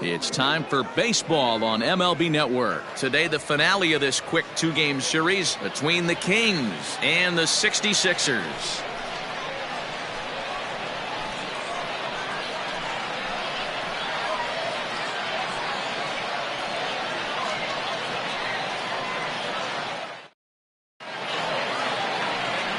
It's time for baseball on MLB Network. Today, the finale of this quick two-game series between the Kings and the 66ers.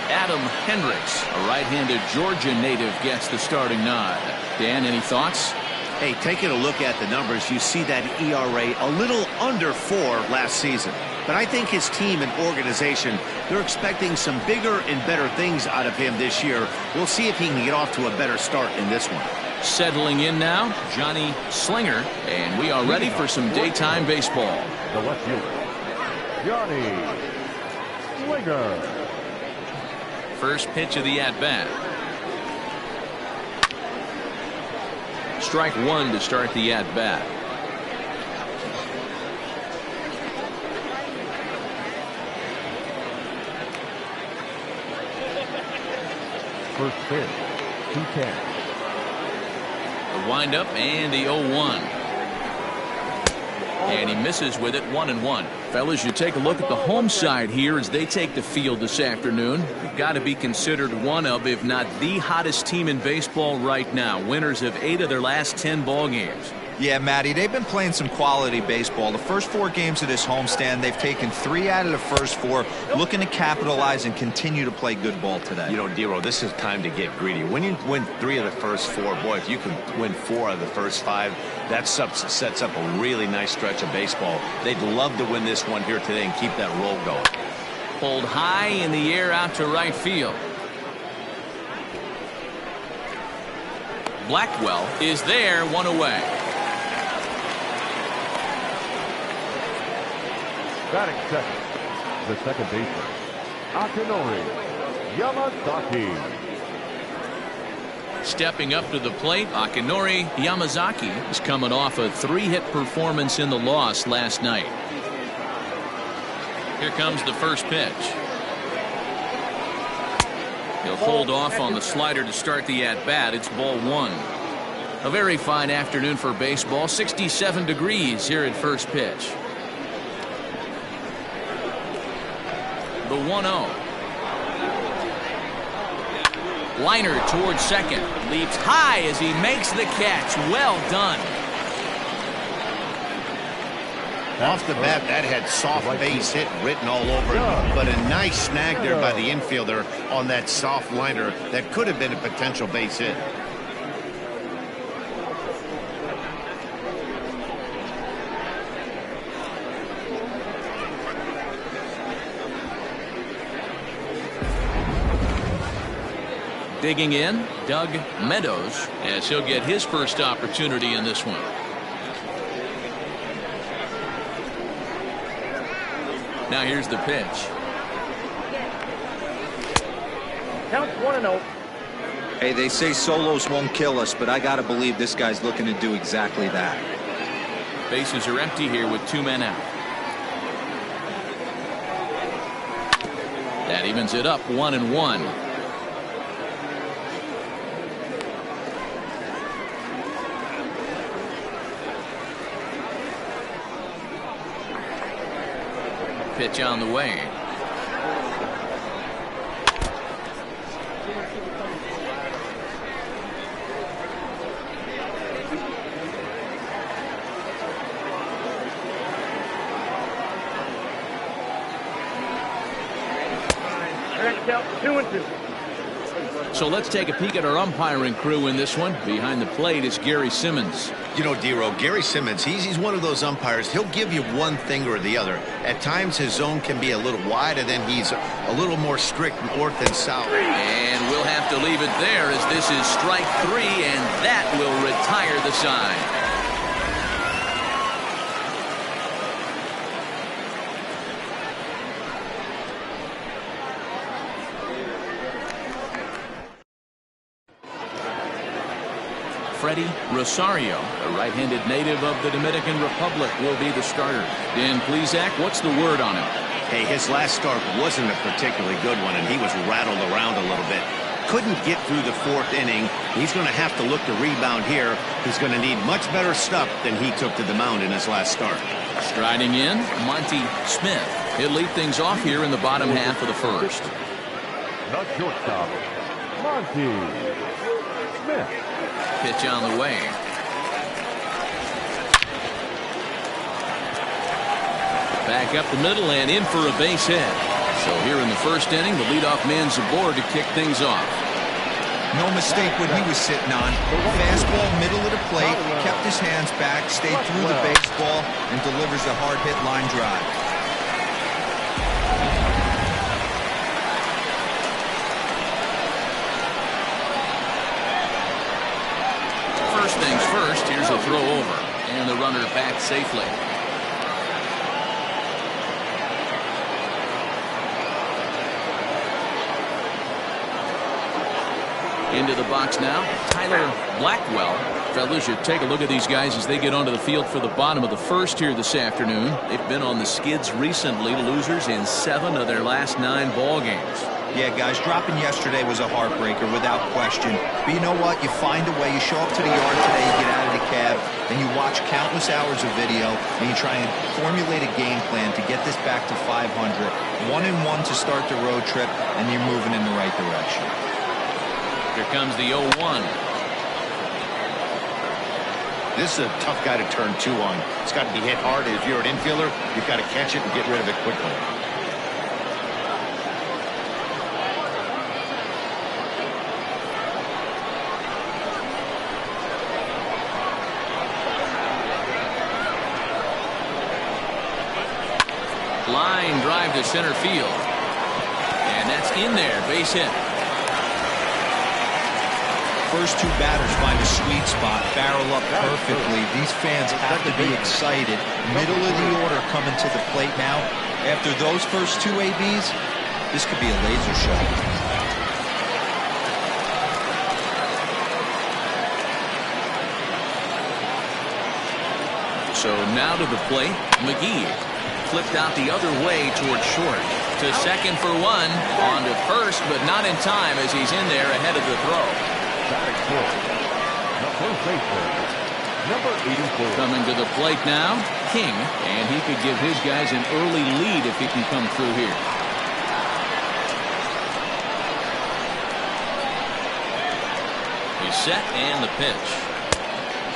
Adam Hendricks, a right-handed Georgia native, gets the starting nod. Dan, any thoughts? Hey, taking a look at the numbers, you see that ERA a little under 4 last season. But I think his team and organization, they're expecting some bigger and better things out of him this year. We'll see if he can get off to a better start in this one. Settling in now, Johnny Slinger, and we are ready for some daytime baseball. The left fielder, Johnny Slinger. First pitch of the at-bat. Strike one to start the at-bat. First pitch, 2-10. The windup and the 0-1. And he misses with it, 1-1. Fellas, you take a look at the home side here as they take the field this afternoon. You've got to be considered one of, if not the hottest team in baseball right now. Winners of 8 of their last 10 ball games. Yeah, Matty, they've been playing some quality baseball. The first 4 games of this homestand, they've taken 3 out of the first 4, looking to capitalize and continue to play good ball today. You know, Dero, this is time to get greedy. When you win 3 of the first 4, boy, if you can win 4 of the first 5, that sets up a really nice stretch of baseball. They'd love to win this one here today and keep that roll going. Pulled high in the air out to right field. Blackwell is there, 1 away. Batting second, the second baseman, Akinori Yamazaki. Stepping up to the plate, Akinori Yamazaki is coming off a 3-hit performance in the loss last night. Here comes the first pitch. He'll hold off on the slider to start the at-bat. It's ball 1. A very fine afternoon for baseball. 67 degrees here at first pitch. The 1-0. Liner towards second. Leaps high as he makes the catch. Well done. Off the bat, that had soft base hit written all over it, but a nice snag there by the infielder on that soft liner that could have been a potential base hit. Digging in, Doug Meadows, as he'll get his first opportunity in this one. Now here's the pitch. Count 1-0. Hey, they say solos won't kill us, but I got to believe this guy's looking to do exactly that. Bases are empty here with 2 men out. That evens it up, 1-1. Pitch on the way. Count 2-2. So let's take a peek at our umpiring crew in this one. Behind the plate is Gary Simmons. You know, Dero, Gary Simmons, he's one of those umpires. He'll give you one thing or the other. At times, his zone can be a little wide, and then he's a little more strict north and south. And we'll have to leave it there as this is strike 3, and that will retire the side. Freddie Rosario, a right-handed native of the Dominican Republic, will be the starter. Dan Plesac, what's the word on him? Hey, his last start wasn't a particularly good one, and he was rattled around a little bit. couldn't get through the fourth inning. He's going to have to look to rebound here. He's going to need much better stuff than he took to the mound in his last start. Striding in, Monty Smith. He'll lead things off here in the bottom half of the first. The shortstop, Monty Smith. Pitch on the way. Back up the middle and in for a base hit. So here in the first inning, the leadoff man's aboard to kick things off. No mistake what he was sitting on. Fastball, middle of the plate, kept his hands back, stayed through the baseball, and delivers a hard hit line drive. First things first, here's a throw over. And the runner back safely. Into the box now, Tyler Blackwell. Fellas, you take a look at these guys as they get onto the field for the bottom of the first here this afternoon. They've been on the skids recently, losers in 7 of their last 9 ball games. Yeah, guys, dropping yesterday was a heartbreaker without question. But you know what? You find a way. You show up to the yard today, you get out of the cab, and you watch countless hours of video, and you try and formulate a game plan to get this back to 500. 1-1 to start the road trip, and you're moving in the right direction. Here comes the 0-1. This is a tough guy to turn 2 on. It's got to be hit hard. If you're an infielder, you've got to catch it and get rid of it quickly. Line drive to center field. And that's in there. Base hit. First 2 batters find a sweet spot, barrel up perfectly. These fans have to be excited. Middle of the order coming to the plate now. After those first 2 ABs, this could be a laser show. So now to the plate, McGee flipped out the other way towards short. To second for 1, on to first, but not in time as he's in there ahead of the throw. The first baseman, number 84. Coming to the plate now, King, and he could give his guys an early lead if he can come through here. He's set and the pitch.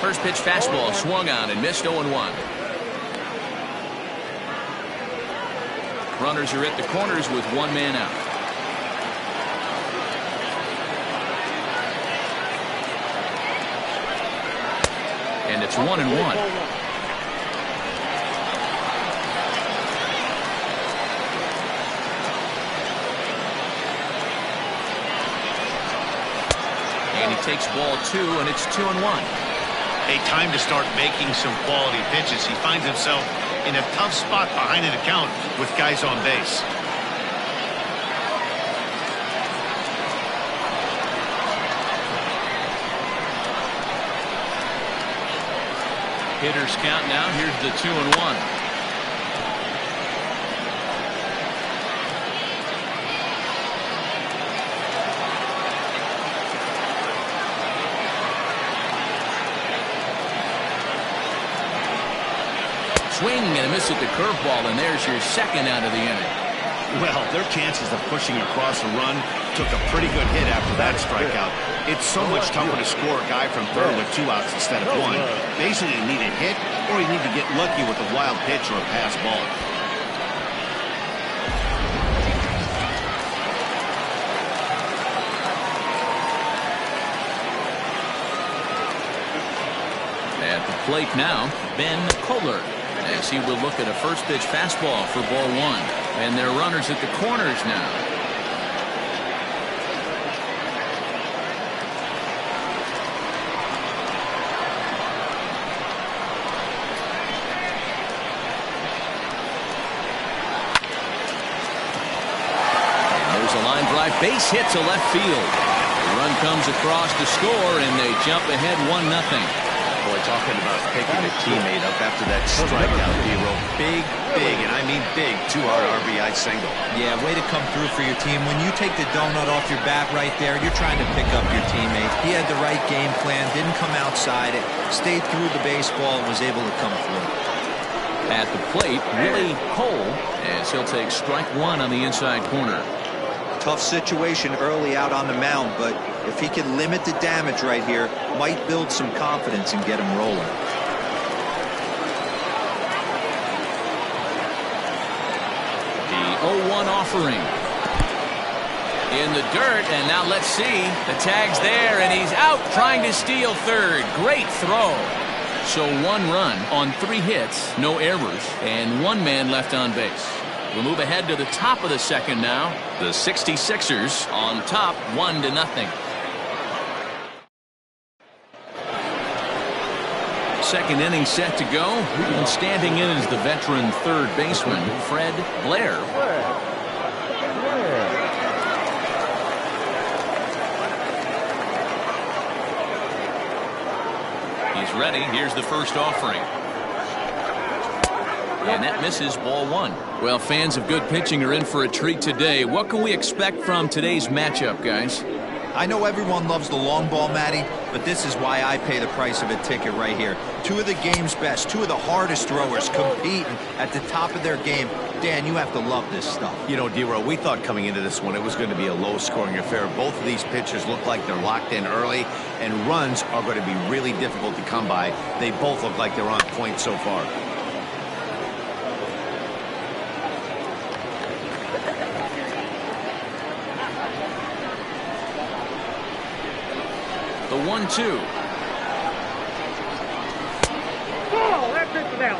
First pitch fastball swung on and missed 0-1. Runners are at the corners with 1 man out. And it's 1-1. And he takes ball 2, and it's 2-1. A time to start making some quality pitches. He finds himself in a tough spot behind an account with guys on base. Hitters count now. Here's the 2-1. Swing and a miss at the curveball, and there's your second out of the inning. Well, their chances of pushing across a run took a pretty good hit after that strikeout. It's so much tougher to score a guy from third with 2 outs instead of 1. Basically, you need a hit, or you need to get lucky with a wild pitch or a pass ball. At the plate now, Ben Kohler, as he will look at a first pitch fastball for ball 1. And they're runners at the corners now. And there's a line drive, base hit to left field. The run comes across to score, and they jump ahead 1-0. Boy, Talking about picking a teammate up after that strikeout, D-Row. Big, and I mean big, 2-hard RBI single. Yeah, way to come through for your team. When you take the donut off your bat right there, you're trying to pick up your teammate. He had the right game plan, didn't come outside it, stayed through the baseball, and was able to come through. At the plate, Willie Cole, as he'll take strike one on the inside corner. Tough situation early out on the mound, but if he can limit the damage right here, might build some confidence and get him rolling. The 0-1 offering. In the dirt, and now let's see. The tag's there, and he's out trying to steal third. Great throw. So 1 run on 3 hits, no errors, and 1 man left on base. We'll move ahead to the top of the second now. The 66ers on top 1-0. Second inning set to go, and standing in is the veteran third baseman, Fred Blair. He's ready. Here's the first offering. And that misses, ball 1. Well, fans of good pitching are in for a treat today. What can we expect from today's matchup, guys? I know everyone loves the long ball, Matty, but this is why I pay the price of a ticket right here. 2 of the game's best, 2 of the hardest throwers competing at the top of their game. Dan, you have to love this stuff. You know, D-Row, we thought coming into this one it was going to be a low-scoring affair. Both of these pitchers look like they're locked in early, and runs are going to be really difficult to come by. They both look like they're on point so far. The 1-2. Ball, that's it now.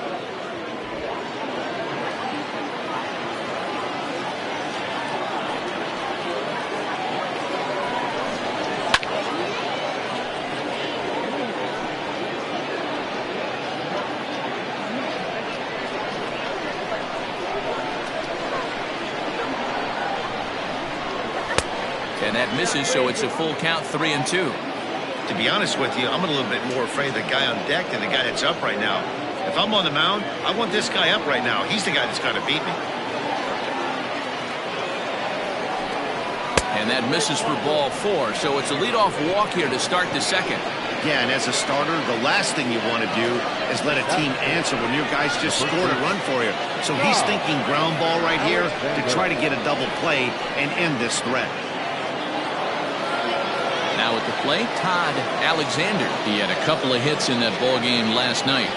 And that misses, so it's a full count, 3-2. To be honest with you, I'm a little bit more afraid of the guy on deck than the guy that's up right now. If I'm on the mound, I want this guy up right now. He's the guy that's going to beat me. And that misses for ball 4, so it's a leadoff walk here to start the second. Yeah, and as a starter, the last thing you want to do is let a team answer when your guys just scored a run for you. So he's thinking ground ball right here to try to get a double play and end this threat. Now at the plate, Todd Alexander. He had a couple of hits in that ball game last night.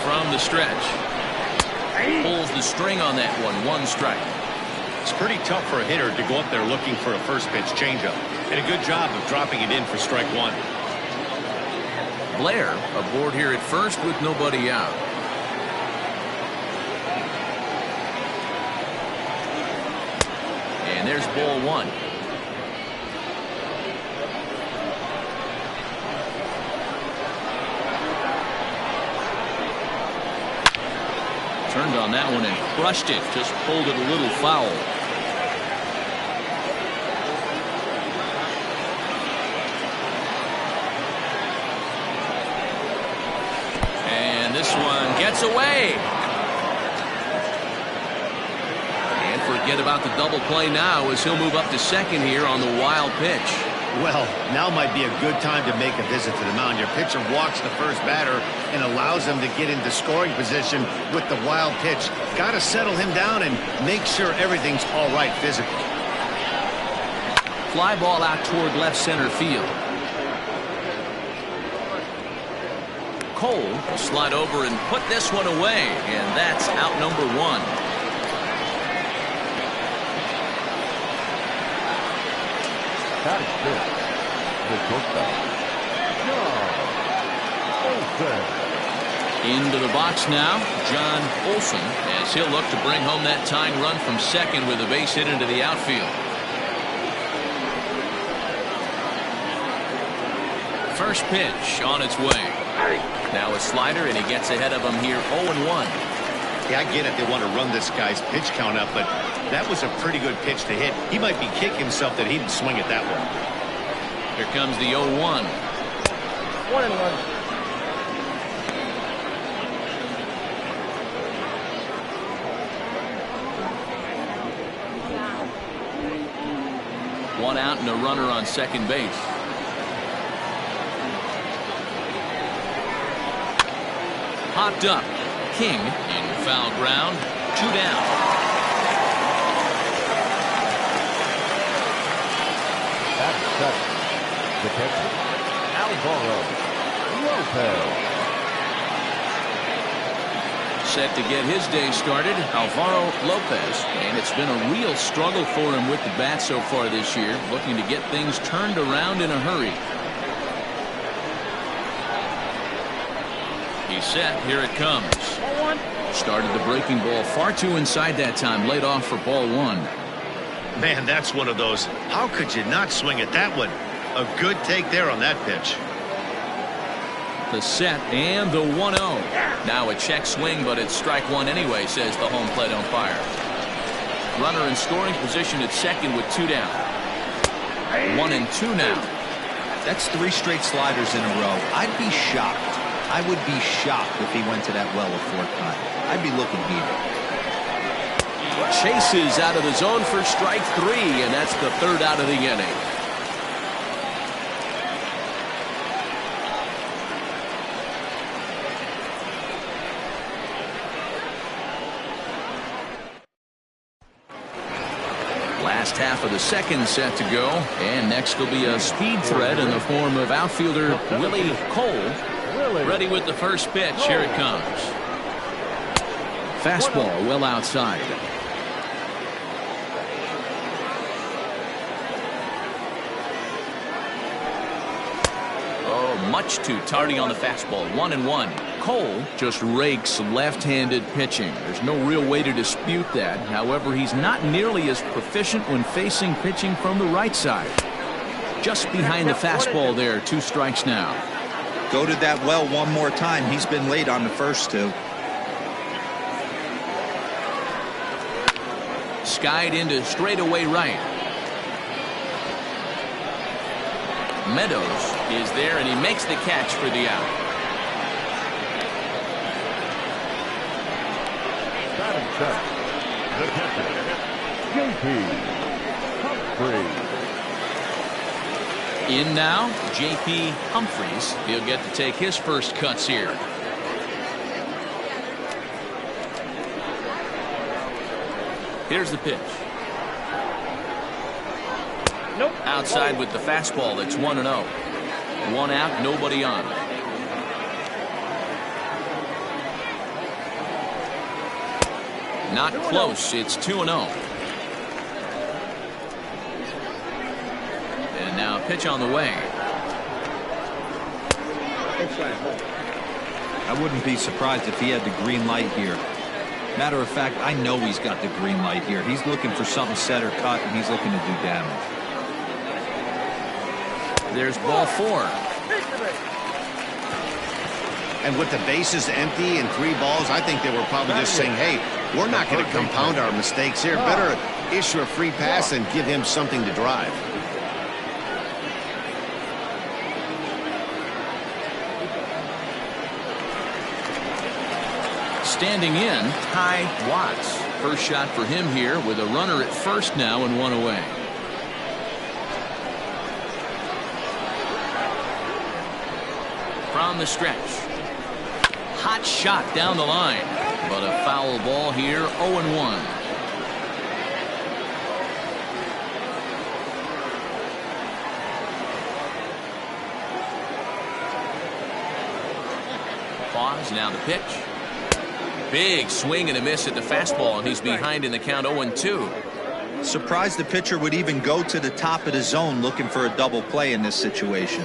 From the stretch. Pulls the string on that one. 1 strike. It's pretty tough for a hitter to go up there looking for a first pitch changeup. And a good job of dropping it in for strike 1. Blair aboard here at first with nobody out. And there's ball 1. Turned on that one and crushed it. Just pulled it a little foul. And this one gets away. Forget about the double play now as he'll move up to second here on the wild pitch. Well, now might be a good time to make a visit to the mound. Your pitcher walks the first batter and allows him to get into scoring position with the wild pitch. Got to settle him down and make sure everything's all right physically. Fly ball out toward left center field. Cole will slide over and put this one away, and that's out number 1. That is good. The shortstop, John Olsen. Into the box now, John Olsen, as he'll look to bring home that tying run from second with a base hit into the outfield. First pitch on its way. Now a slider, and he gets ahead of him here, 0-1. Yeah, I get it. They want to run this guy's pitch count up, but that was a pretty good pitch to hit. He might be kicking himself that he didn't swing it that way. Here comes the 0-1. 1-1. One out and a runner on second base. Popped up. King in foul ground. 2 down. That's second. The catcher, Alvaro Lopez. Set to get his day started, Alvaro Lopez. And it's been a real struggle for him with the bat so far this year. Looking to get things turned around in a hurry. He's set. Here it comes. Started the breaking ball far too inside that time. Laid off for ball 1. Man, that's one of those. How could you not swing it that one? A good take there on that pitch. The set and the 1-0. Now a check swing, but it's strike one anyway, says the home plate umpire. Runner in scoring position at second with 2 down. 1-2 now. That's 3 straight sliders in a row. I'd be shocked. I would be shocked if he went to that well a 4th time. I'd be looking heated. Chases out of the zone for strike 3, and that's the 3rd out of the inning. Last half of the 2nd set to go, and next will be a speed threat in the form of outfielder Willie Cole. Ready with the first pitch. Here it comes. Fastball well outside. Oh, much too tardy on the fastball. 1-1. Cole just rakes left-handed pitching. There's no real way to dispute that. However, he's not nearly as proficient when facing pitching from the right side. Just behind the fastball there. 2 strikes now. Go to that well one more time. He's been late on the first 2. Skied into straightaway right. Meadows is there, and he makes the catch for the out. Batting second. The catcher, J.P. Humphrey. In now, J.P. Humphreys. He'll get to take his first cuts here. Here's the pitch. Nope. Outside with the fastball. That's 1-0. 1 out, nobody on. Not close. It's 2-0. And now a pitch on the way. I wouldn't be surprised if he had the green light here. Matter of fact, I know he's got the green light here. He's looking for something set or cut, and he's looking to do damage. There's ball 4. And with the bases empty and 3 balls, I think they were probably just saying, hey, we're not going to compound our mistakes here. Better issue a free pass and give him something to drive. Standing in, Ty Watts. First shot for him here with a runner at first now and 1 away. From the stretch. Hot shot down the line. But a foul ball here, 0-1. Pause, now the pitch. Big swing and a miss at the fastball, and he's behind in the count 0-2. Surprised the pitcher would even go to the top of the zone looking for a double play in this situation.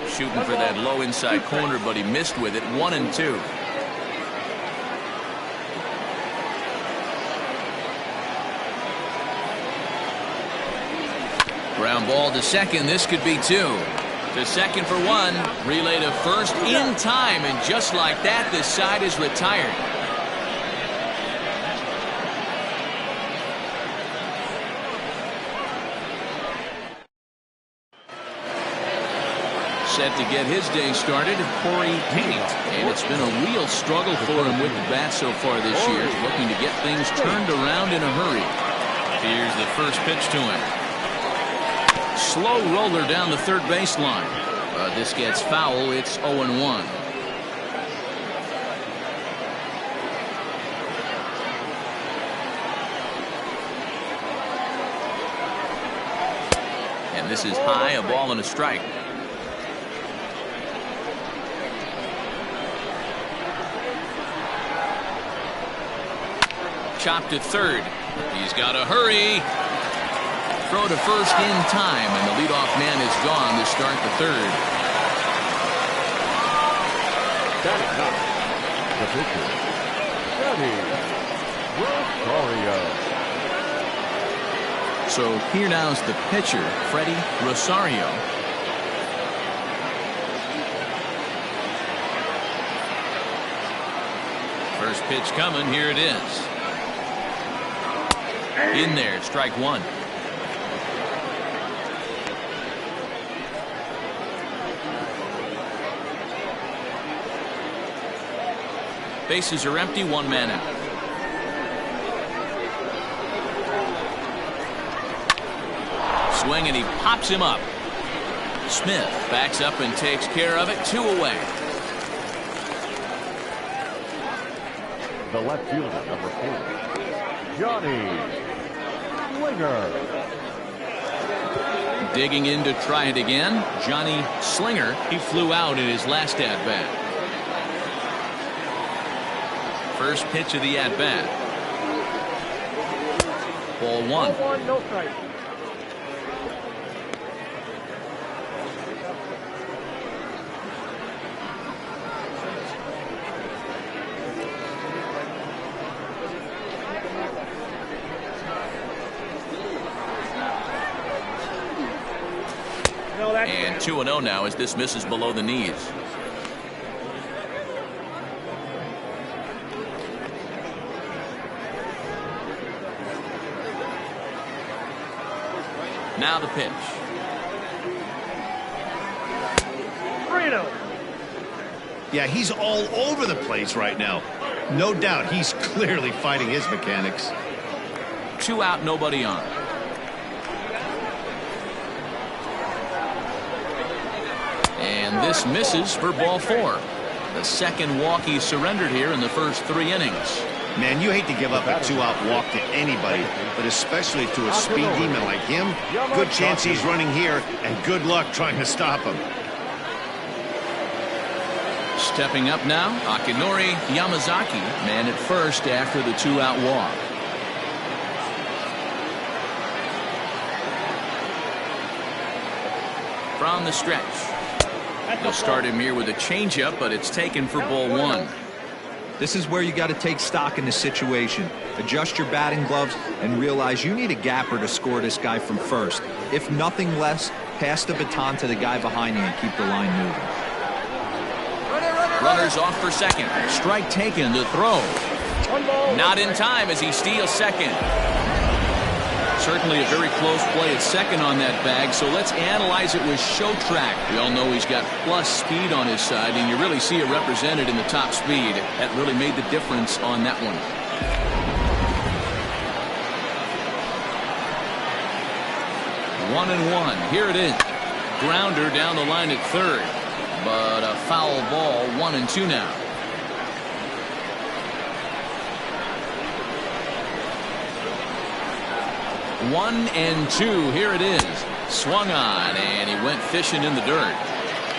Shooting for that low inside corner, but he missed with it. 1-2. Ground ball to second. This could be two. To second for one. Relay to first in time. And just like that, this side is retired. Set to get his day started, Corey Tate. And it's been a real struggle for him with the bat so far this year. Looking to get things turned around in a hurry. Here's the first pitch to him. Slow roller down the third baseline. This gets foul. It's 0-1. And this is high, a ball and a strike. Chopped to third. He's got to hurry. Throw to first in time, and the leadoff man is gone to start the third. The pitcher, Freddie Rosario. So here now's the pitcher, Freddie Rosario. First pitch coming. Here it is. In there, strike one. Bases are empty, one man out. Swing and he pops him up. Smith backs up and takes care of it. 2 away. The left fielder, number 4, Johnny Slinger. Digging in to try it again, Johnny Slinger. He flew out in his last at-bat. First pitch of the at-bat. Ball one. 1-1, no strike. And 2-0 now as this misses below the knees. Now the pitch. 3-0. Yeah, he's all over the place right now. No doubt he's clearly fighting his mechanics. 2 out, nobody on. And this misses for ball 4. The second walk he surrendered here in the first 3 innings. Man, you hate to give up a 2-out walk to anybody, but especially to a speed demon like him. Good chance he's running here, and good luck trying to stop him. Stepping up now, Akinori Yamazaki, man at first after the 2-out walk. From the stretch. They'll start him here with a changeup, but it's taken for ball 1. This is where you got to take stock in the situation. Adjust your batting gloves and realize you need a gapper to score this guy from first. If nothing less, pass the baton to the guy behind you and keep the line moving. Runners off for second. Strike taken to throw. Not in time as he steals second. Certainly a very close play at second on that bag, so let's analyze it with show track. We all know he's got plus speed on his side, and you really see it represented in the top speed. That really made the difference on that one. One and one. Here it is. Grounder down the line at third, but a foul ball. 1-2 now. 1-2. Here it is. Swung on, and he went fishing in the dirt.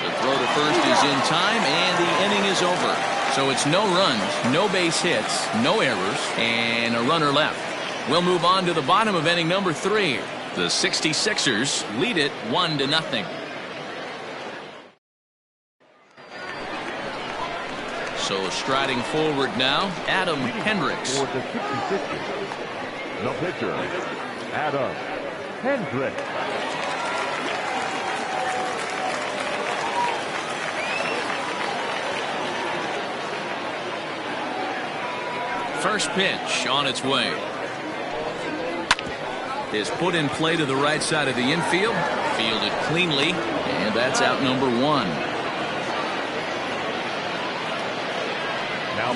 The throw to first is in time, and the inning is over. So it's no runs, no base hits, no errors, and a runner left. We'll move on to the bottom of inning number 3. The 66ers lead it 1-0. So striding forward now, Adam Hendricks. For the 66ers, the pitcher, Adam Hendricks. First pitch on its way. Is put in play to the right side of the infield. Fielded cleanly, and that's out number one.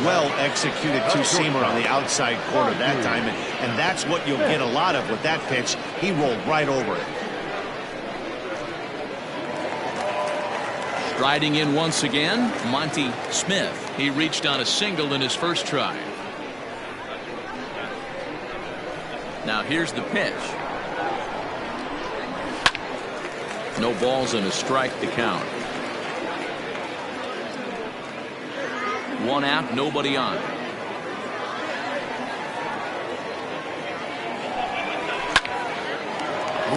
Well executed two-seamer on the outside corner that time, and that's what you'll get a lot of with that pitch. He rolled right over it. Striding in once again, Monty Smith. He reached on a single in his first try. Now here's the pitch. No balls and a strike to count. One out, nobody on.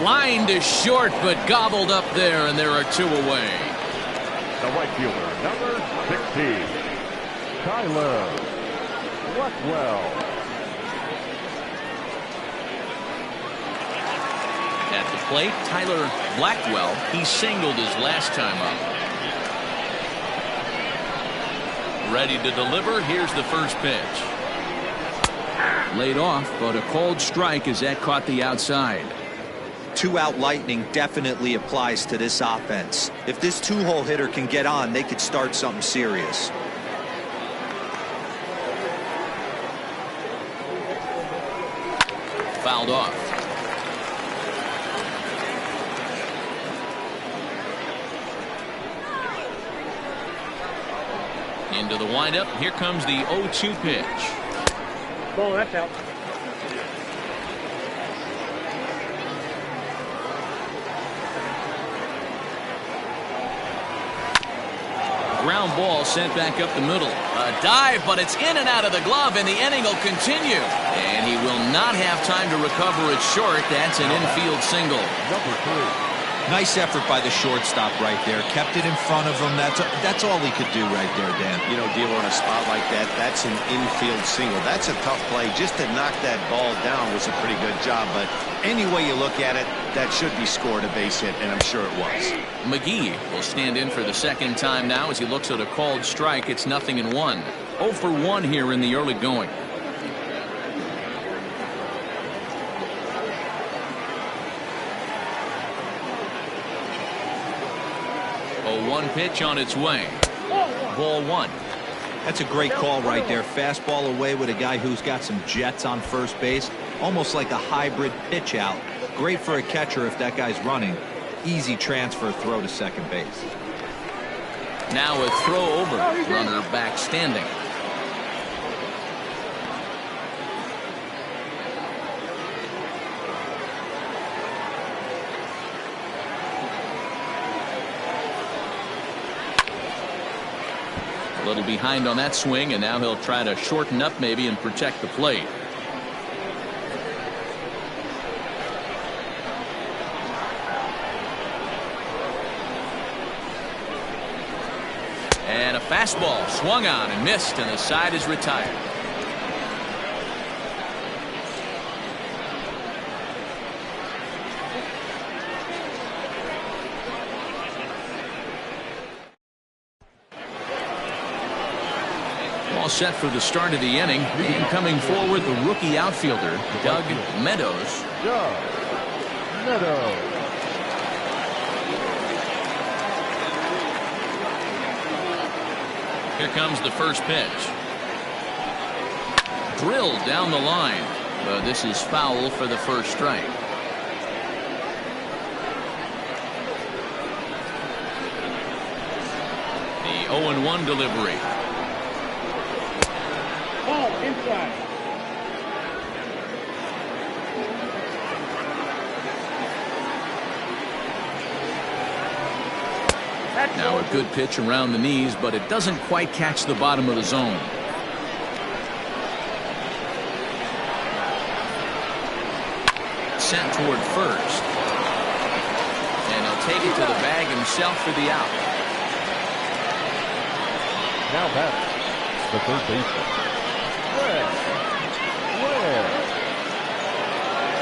Line to short, but gobbled up there, and there are two away. The right fielder, number 16, Tyler Blackwell. At the plate, Tyler Blackwell. He singled his last time up. Ready to deliver. Here's the first pitch. Laid off, but a cold strike as that caught the outside. Two-out lightning definitely applies to this offense. If this two-hole hitter can get on, they could start something serious. Fouled off. Into the windup. Here comes the 0-2 pitch. Ball, that's out. Ground ball sent back up the middle. A dive, but it's in and out of the glove, and the inning will continue. And he will not have time to recover it short. That's an infield single. Number 3. Nice effort by the shortstop right there. Kept it in front of him. That's all he could do right there, Dan. You know, dealer on a spot like that, that's an infield single. That's a tough play. Just to knock that ball down was a pretty good job. But any way you look at it, that should be scored a base hit, and I'm sure it was. McGee will stand in for the second time now as he looks at a called strike. It's 0-1. 0 for 1 here in the early going. 0-1 pitch on its way. Ball 1. That's a great call right there. Fastball away with a guy who's got some jets on first base. Almost like a hybrid pitch out. Great for a catcher if that guy's running. Easy transfer throw to second base. Now a throw over. Runner back standing. A little behind on that swing, and now he'll try to shorten up maybe and protect the plate. And a fastball swung on and missed, and the side is retired. All set for the start of the inning. And coming forward, the rookie outfielder, Doug Meadows. Doug Meadows. Here comes the first pitch. Drilled down the line. But this is foul for the first strike. The 0-1 delivery. Ball inside. Now a good pitch around the knees, but it doesn't quite catch the bottom of the zone. Sent toward first. And he'll take it to the bag himself for the out. Now batting, the third baseman, Fred Blair.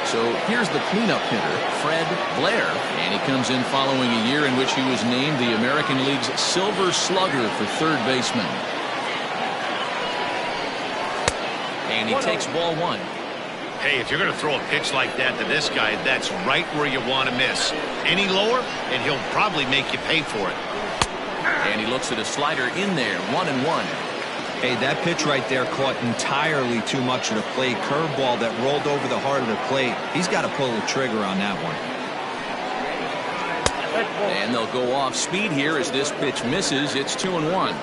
So here's the cleanup hitter, Fred Blair, and he comes in following a year in which he was named the American League's Silver Slugger for third baseman. And he takes ball one. Hey, if you're going to throw a pitch like that to this guy, that's right where you want to miss. Any lower, and he'll probably make you pay for it. And he looks at a slider in there, 1-1. Hey, that pitch right there caught entirely too much of the plate. Curveball that rolled over the heart of the plate. He's got to pull the trigger on that one. And they'll go off speed here as this pitch misses. It's 2-1.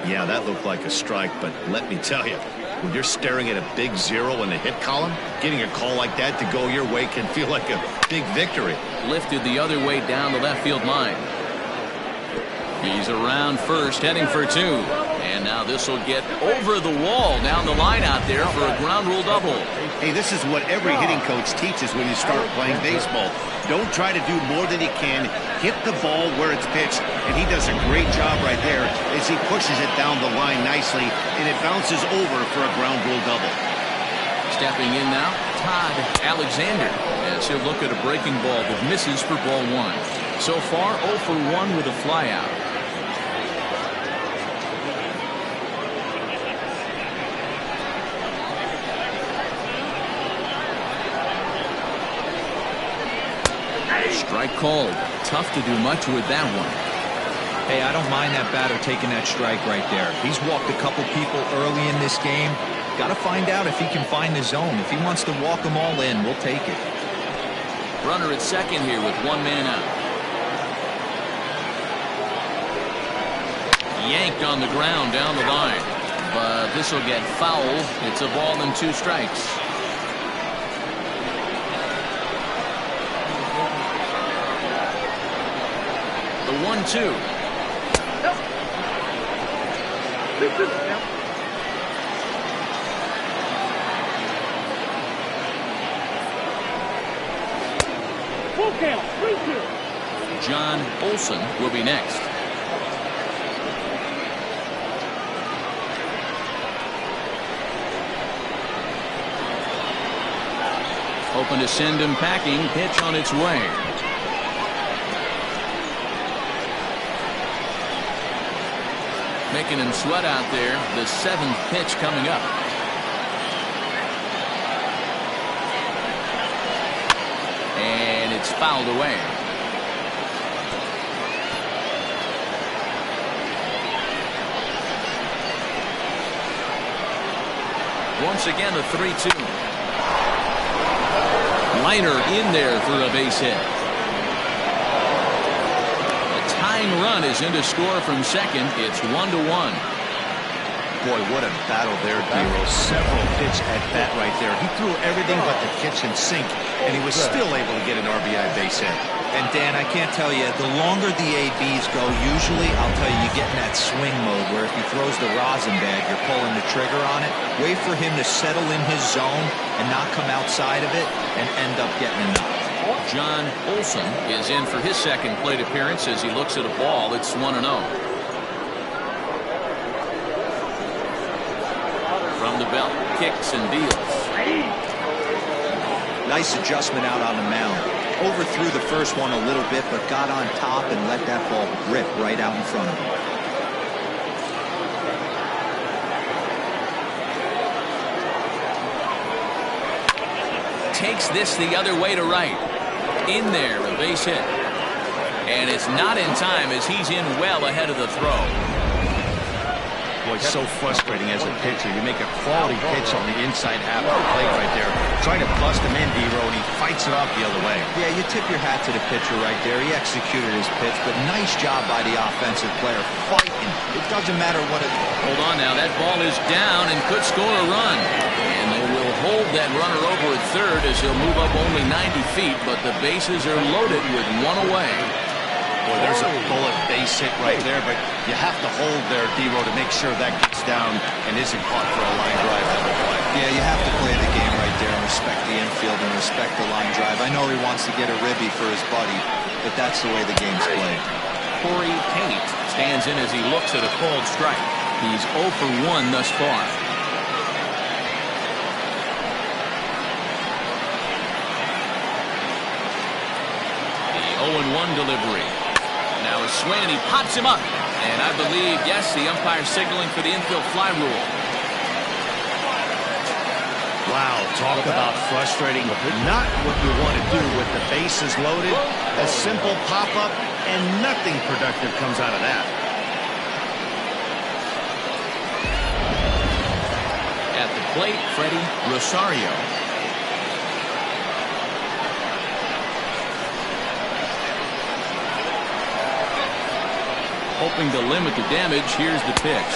Yeah, that looked like a strike, but let me tell you, when you're staring at a big 0 in the hit column, getting a call like that to go your way can feel like a big victory. Lifted the other way down the left field line. He's around first, heading for 2. And now this will get over the wall down the line out there for a ground rule double. Hey, this is what every hitting coach teaches when you start playing baseball. Don't try to do more than you can. Hit the ball where it's pitched, and he does a great job right there as he pushes it down the line nicely, and it bounces over for a ground rule double. Stepping in now, Todd Alexander, as he'll look at a breaking ball that misses for ball 1. So far, 0 for 1 with a flyout. Strike called. Tough to do much with that one. Hey, I don't mind that batter taking that strike right there. He's walked a couple people early in this game. Got to find out if he can find the zone. If he wants to walk them all in, we'll take it. Runner at second here with 1 man out. Yanked on the ground down the line. But this will get foul. It's a ball and 2 strikes. The 1-2. Full count, 3-2. John Olson will be next. Hoping to send him packing. Pitch on its way. Making him sweat out there. The 7th pitch coming up. And it's fouled away. Once again, the 3-2. Liner in there for a base hit. Run is in to score from second. It's 1-1. Boy, what a battle there, Dero. Several pitch at bat right there. He threw everything but the kitchen sink, and he was still able to get an RBI base hit. And Dan, I can't tell you, the longer the ABs go, usually, I'll tell you, you get in that swing mode where if he throws the rosin bag, you're pulling the trigger on it. Wait for him to settle in his zone and not come outside of it and end up getting a knock. John Olson is in for his second plate appearance as he looks at a ball. It's 1-0. From the belt, kicks and deals. Nice adjustment out on the mound. Overthrew the first one a little bit, but got on top and let that ball rip right out in front of him. Takes this the other way to right. In there, a base hit. And it's not in time as he's in well ahead of the throw. Boy, so frustrating as a pitcher. You make a quality pitch on the inside half of the plate right there. Trying to bust him in, Dero, and he fights it off the other way. Yeah, you tip your hat to the pitcher right there. He executed his pitch, but nice job by the offensive player fighting. It doesn't matter what it... Hold on now. That ball is down and could score a run. And they will hold that runner over at third as he'll move up only 90 feet, but the bases are loaded with 1 away. Boy, there's a bullet base hit right there, but you have to hold there, Dero, to make sure that gets down and isn't caught for a line drive double play. Yeah, you have to play the game right there and respect the infield and respect the line drive. I know he wants to get a ribby for his buddy, but that's the way the game's played. Corey Tate stands in as he looks at a called strike. He's 0 for 1 thus far. The 0-1 delivery. Now a swing, and he pops him up. And I believe, yes, the umpire signaling for the infield fly rule. Wow, talk about frustrating. Not what you want to do with the bases loaded. A simple pop-up, and nothing productive comes out of that. At the plate, Freddie Rosario. Hoping to limit the damage, here's the pitch.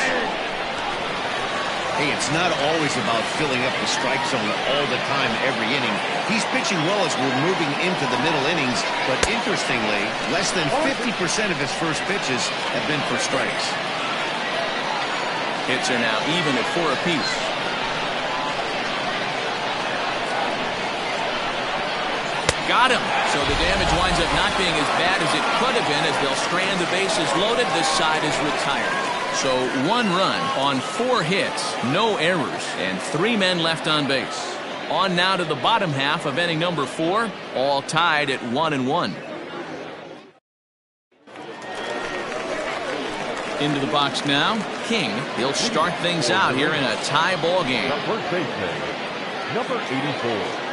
Hey, it's not always about filling up the strike zone all the time every inning. He's pitching well as we're moving into the middle innings, but interestingly, less than 50% of his first pitches have been for strikes. Hits are now even at 4 apiece. Got him. So the damage winds up not being as bad as it could have been as they'll strand the bases loaded. This side is retired. So 1 run on 4 hits, no errors, and 3 men left on base. On now to the bottom half of inning number 4, all tied at 1-1. Into the box now, King. He'll start things out here in a tie ball game. The first baseman, number 84.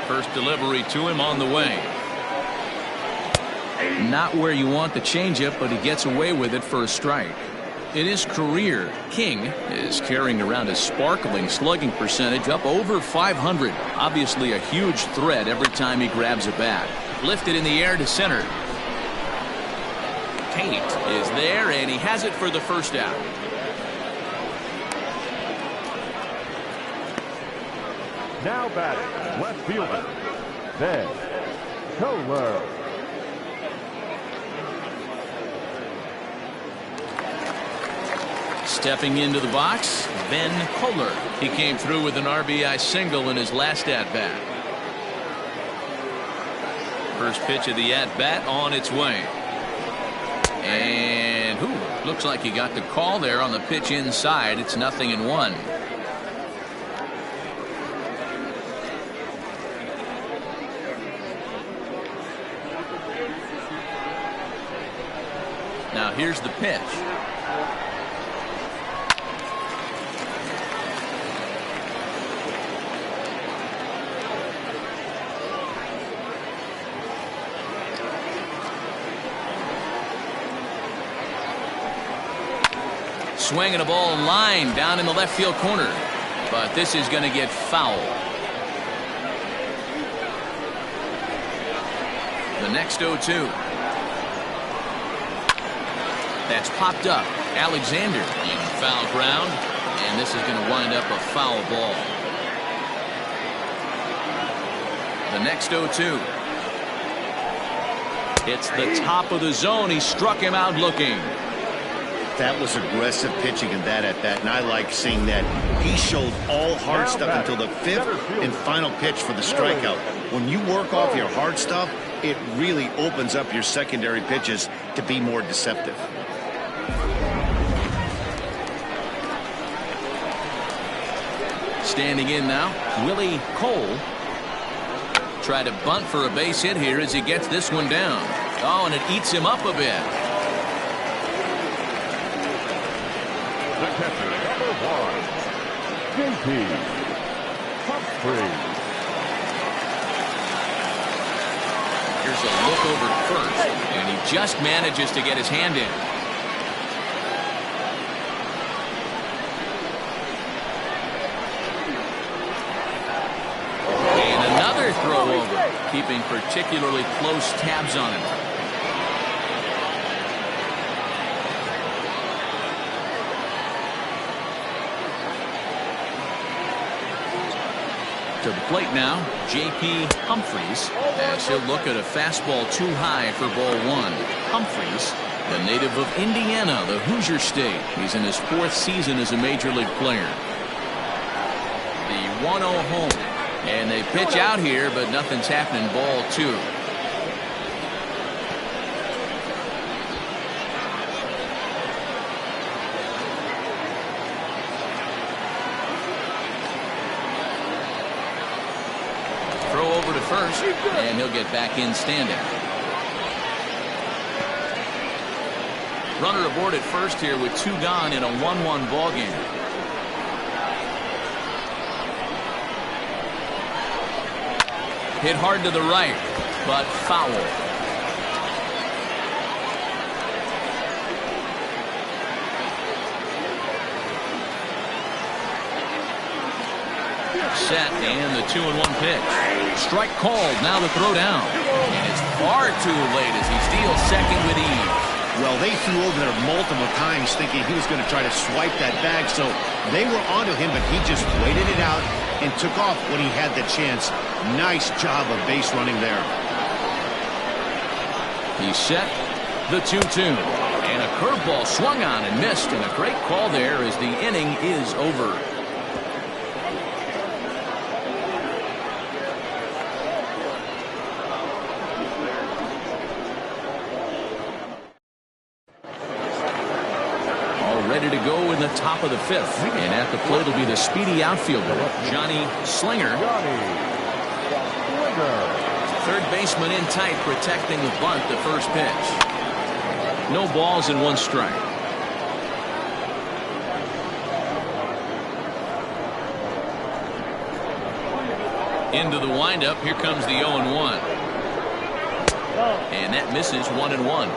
First delivery to him on the way. Not where you want the changeup, but he gets away with it for a strike. In his career, King is carrying around a sparkling slugging percentage up over 500. Obviously a huge threat every time he grabs a bat. Lifted in the air to center. Tate is there, and he has it for the first out. Now batting, left fielder, Ben Kohler. Stepping into the box, Ben Kohler. He came through with an RBI single in his last at-bat. First pitch of the at-bat on its way. And looks like he got the call there on the pitch inside. It's 0-1. Now here's the pitch. Swinging a ball line down in the left field corner, but this is going to get foul. The next 0-2. That's popped up. Alexander in foul ground, and this is going to wind up a foul ball. The next 0-2. It's the top of the zone. He struck him out looking. That was aggressive pitching in that at-bat, and I like seeing that. He showed all hard stuff until the 5th and final pitch for the strikeout. When you work off your hard stuff, it really opens up your secondary pitches to be more deceptive. Standing in now, Willie Cole. Try to bunt for a base hit here as he gets this one down. Oh, and it eats him up a bit. The catcher, number 1, JP Humphrey. Here's a look over at first, and he just manages to get his hand in. And another throw over, keeping particularly close tabs on him. To the plate now, J.P. Humphreys, as he'll look at a fastball too high for ball 1. Humphreys, the native of Indiana, the Hoosier State. He's in his 4th season as a major league player. The 1-0 home, and they pitch out here, but nothing's happening. Ball 2. First, and he'll get back in standing. Runner aboard at first here with 2 gone in a 1-1 ball game. Hit hard to the right, but foul. Set, and the 2-1 pitch. Strike called. Now the throw down. And it's far too late as he steals second with ease. Well, they flew over there multiple times thinking he was going to try to swipe that bag, so they were onto him, but he just waited it out and took off when he had the chance. Nice job of base running there. He set the 2-2. And a curveball swung on and missed, and a great call there as the inning is over. Ready to go in the top of the 5th. And at the plate will be the speedy outfielder, Johnny Slinger. Third baseman in tight, protecting the bunt, the first pitch. No balls and 1 strike. Into the windup. Here comes the 0-1. And that misses 1-1.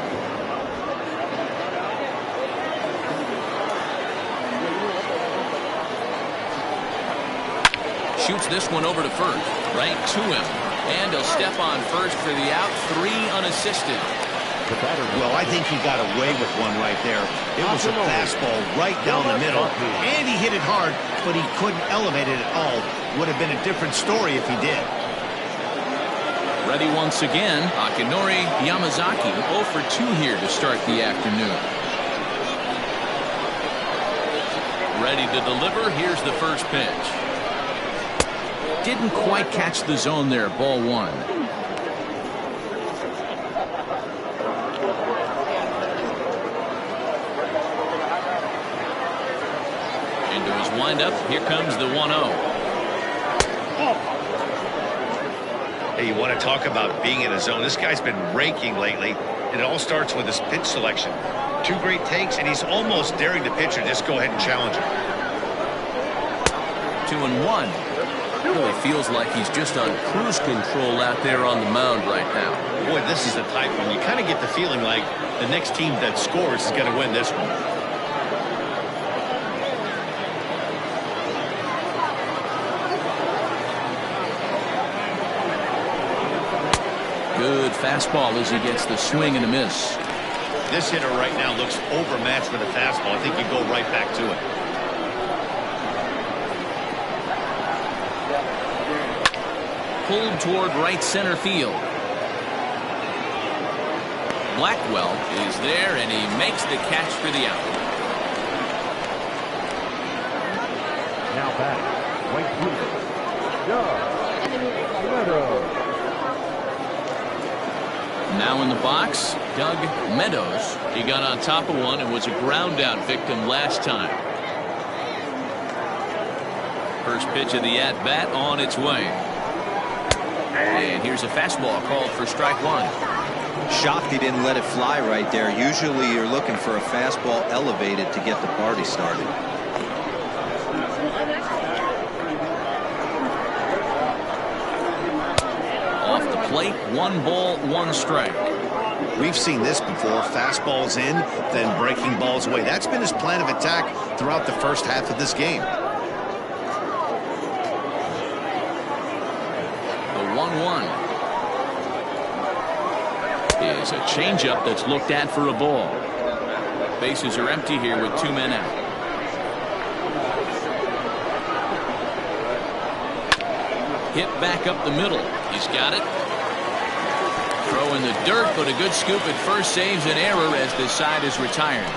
Shoots this one over to first, right to him, and he'll step on first for the out. 3 unassisted. Well, I think he got away with one right there. It was a fastball right down the middle, and he hit it hard, but he couldn't elevate it at all. Would have been a different story if he did. Ready once again, Akinori Yamazaki 0 for 2 here to start the afternoon. Ready to deliver. Here's the first pitch. Didn't quite catch the zone there. Ball 1. Into his windup. Here comes the 1-0. Hey, you want to talk about being in a zone? This guy's been raking lately, and it all starts with his pitch selection. 2 great takes, and he's almost daring the pitcher just go ahead and challenge him. 2-1. Really feels like he's just on cruise control out there on the mound right now. Boy, this is a tight one. You kind of get the feeling like the next team that scores is going to win this one. Good fastball as he gets the swing and a miss. This hitter right now looks overmatched with a fastball. I think you go right back to it. Pulled toward right center field. Blackwell is there, and he makes the catch for the out. Now back, right fielder, Doug Meadows. Now in the box, Doug Meadows. He got on top of one and was a ground out victim last time. First pitch of the at-bat on its way. And here's a fastball called for strike 1. Shocked he didn't let it fly right there. Usually you're looking for a fastball elevated to get the party started. Off the plate, 1 ball, 1 strike. We've seen this before. Fastballs in, then breaking balls away. That's been his plan of attack throughout the first half of this game. 1-1 is a changeup that's looked at for a ball. Bases are empty here with 2 men out. Hit back up the middle. He's got it. Throw in the dirt, but a good scoop at first saves an error as this side is retired.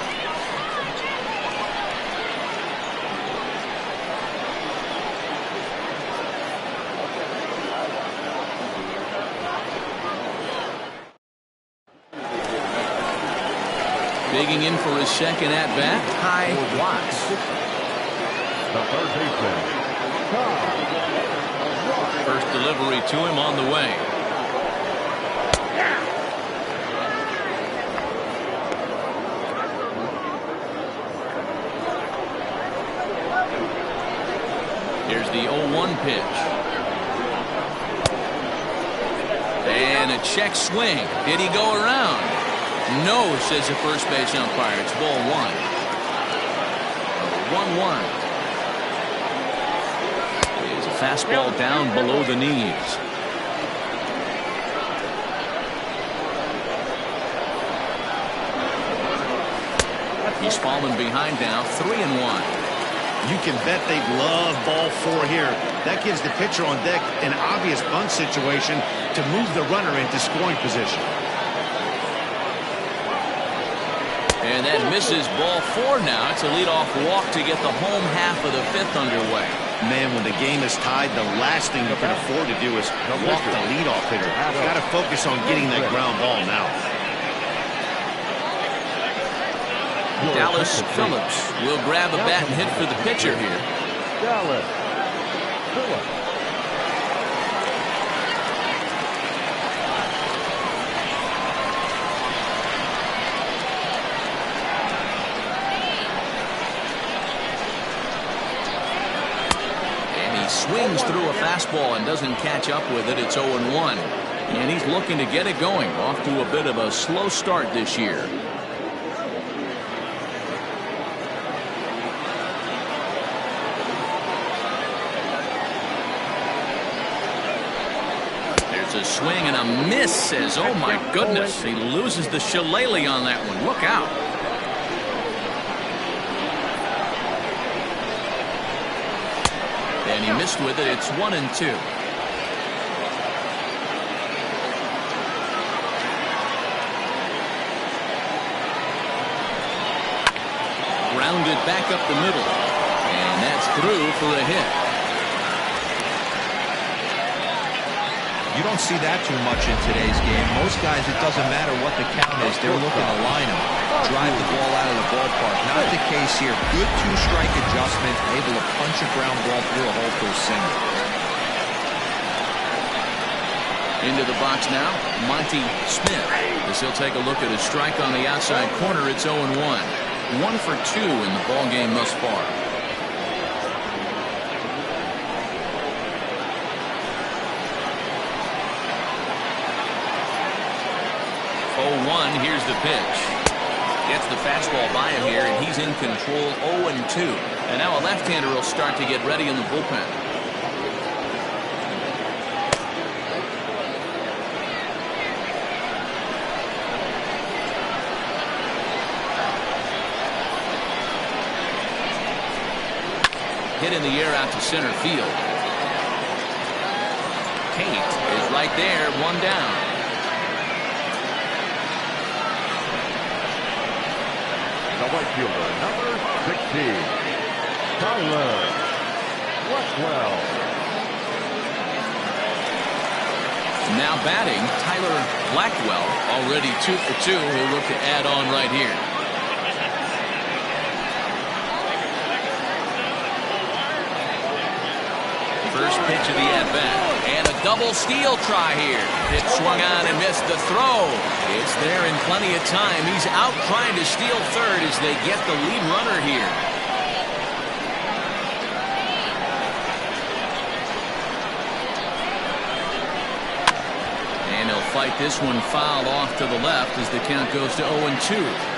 Digging in for his second at-bat, Ty Watts. The third baseman, First delivery to him on the way. Here's the 0-1 pitch. And a check swing. Did he go around? No, says the first base umpire. It's ball 1. 1-1. Here's a fastball down below the knees. He's fallen behind now, 3-1. You can bet they'd love ball 4 here. That gives the pitcher on deck an obvious bunt situation to move the runner into scoring position. And that misses ball 4 now. It's a leadoff walk to get the home half of the 5th underway. Man, when the game is tied, the last thing you can afford to do is walk the leadoff hitter. Got to focus on getting that ground ball now. Dallas Phillips will grab a bat and hit for the pitcher here. Dallas Phillips. And he swings through a fastball and doesn't catch up with it. It's 0-1. And he's looking to get it going. Off to a bit of a slow start this year. A swing and a miss, says, oh my goodness, he loses the shillelagh on that one. Look out. And he missed with it. It's 1-2. Grounded back up the middle, and that's through for a hit. You don't see that too much in today's game. Most guys, it doesn't matter what the count is. They're looking to line them, drive the ball out of the ballpark. Not the case here. Good 2-strike adjustment, able to punch a ground ball through a hole for a single. Into the box now, Monty Smith. As he'll take a look at a strike on the outside corner. It's 0-1. 1 for 2 in the ball game thus far. 0-1. Here's the pitch. Gets the fastball by him here, and he's in control. 0-2. And now a left-hander will start to get ready in the bullpen. Hit in the air out to center field. Kate is right there, 1 down. The right fielder, number 16, Tyler Blackwell. Now batting, Tyler Blackwell, already 2 for 2. He'll look to add on right here. First pitch of the at-bat. And a double steal try here. It swung on and missed the throw. It's there in plenty of time. He's out trying to steal third as they get the lead runner here. And he'll fight this one foul off to the left as the count goes to 0-2.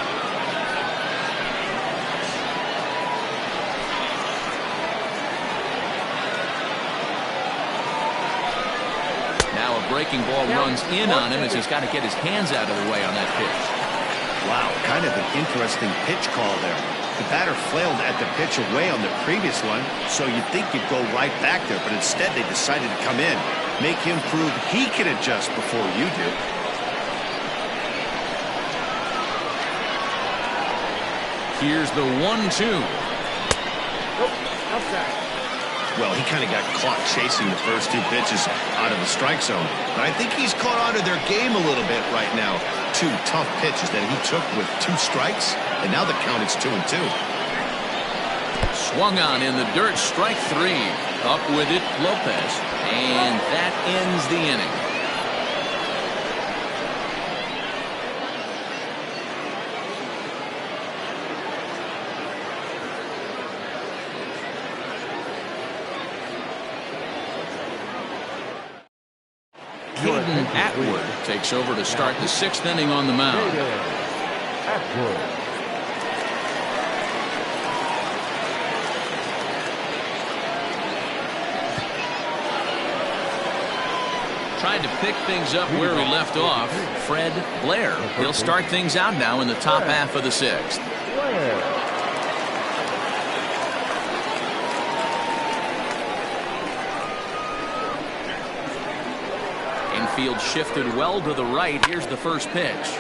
Breaking ball runs in on him as he's got to get his hands out of the way on that pitch. Wow, kind of an interesting pitch call there. The batter flailed at the pitch away on the previous one, so you'd think you'd go right back there, but instead they decided to come in, make him prove he can adjust before you do. Here's the 1-2. Well, he kind of got caught chasing the first 2 pitches out of the strike zone. But I think he's caught onto their game a little bit right now. 2 tough pitches that he took with 2 strikes, and now the count is 2-2. Swung on in the dirt, strike 3. Up with it, Lopez. And that ends the inning. Atwood takes over to start the 6th inning on the mound. Atwood. Trying to pick things up where we left off, Fred Blair. He'll start things out now in the top half of the 6th. Blair. Infield shifted well to the right. Here's the first pitch.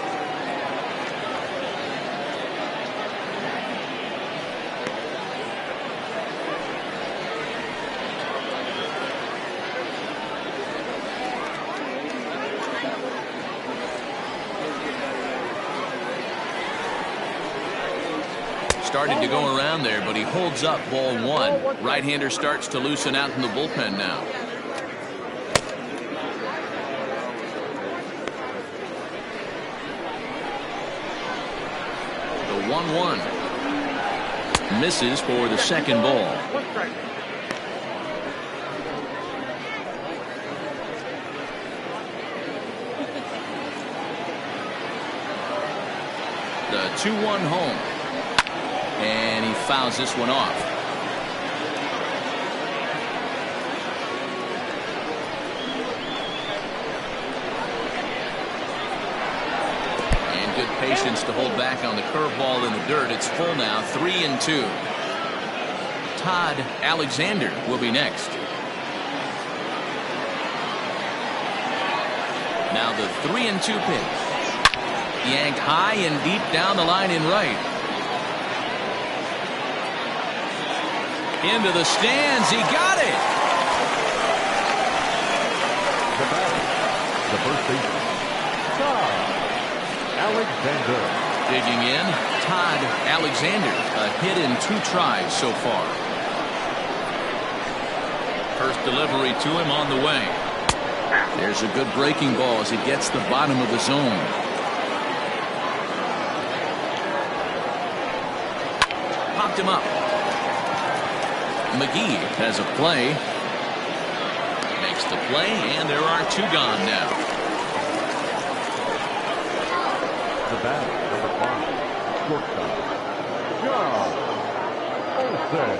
Started to go around there, but he holds up ball 1. Right-hander starts to loosen out in the bullpen now. The 1-1. Misses for the second ball. The 2-1 home. And he fouls this one off. And good patience to hold back on the curveball in the dirt. It's full now, 3-2. Todd Alexander will be next. Now the 3-2 pitch. Yanked high and deep down the line in right. Into the stands. He got it. The batter, the first baseman, Todd Alexander. Digging in, Todd Alexander. A hit in 2 tries so far. First delivery to him on the way. There's a good breaking ball as he gets the bottom of the zone. Popped him up. McGee has a play. Makes the play, and there are 2 gone now. The batter, number 5, shortstop, John Olsen.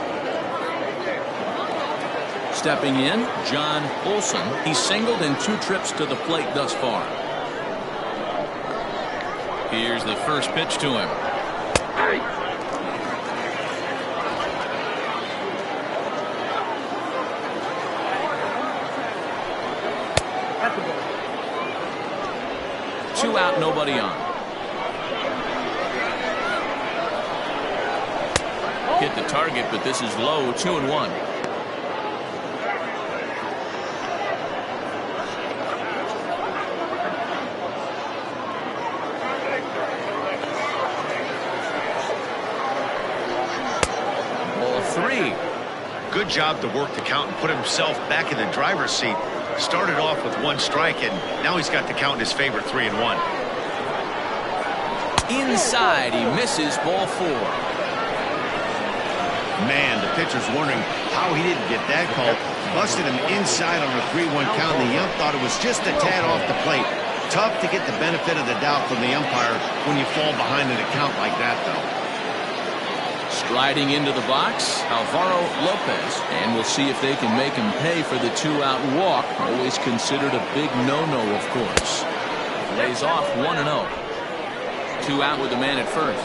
Stepping in, John Olsen. He's singled in 2 trips to the plate thus far. Here's the first pitch to him. Two out, nobody on. Hit the target, but this is low, 2-1. Ball 3. Good job to work the count and put himself back in the driver's seat. Started off with 1 strike, and now he's got the count in his favor, 3-1. Inside, he misses ball 4. Man, the pitcher's wondering how he didn't get that call. Busted him inside on a 3-1 count. The ump thought it was just a tad off the plate. Tough to get the benefit of the doubt from the umpire when you fall behind in a count like that, though. Striding into the box, Alvaro Lopez, and we'll see if they can make him pay for the 2-out walk. Always considered a big no-no, of course. Lays off 1-0. 2 out with the man at first.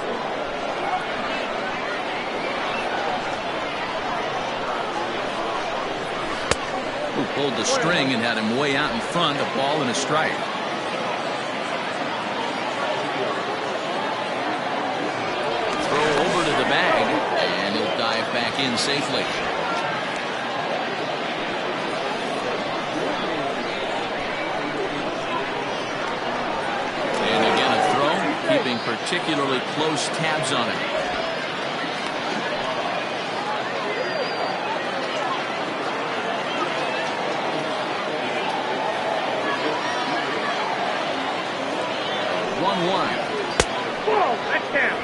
Who pulled the string and had him way out in front, a ball and a strike. Throw over to the bag, and he'll dive back in safely. And again a throw, keeping particularly close tabs on it. That's down.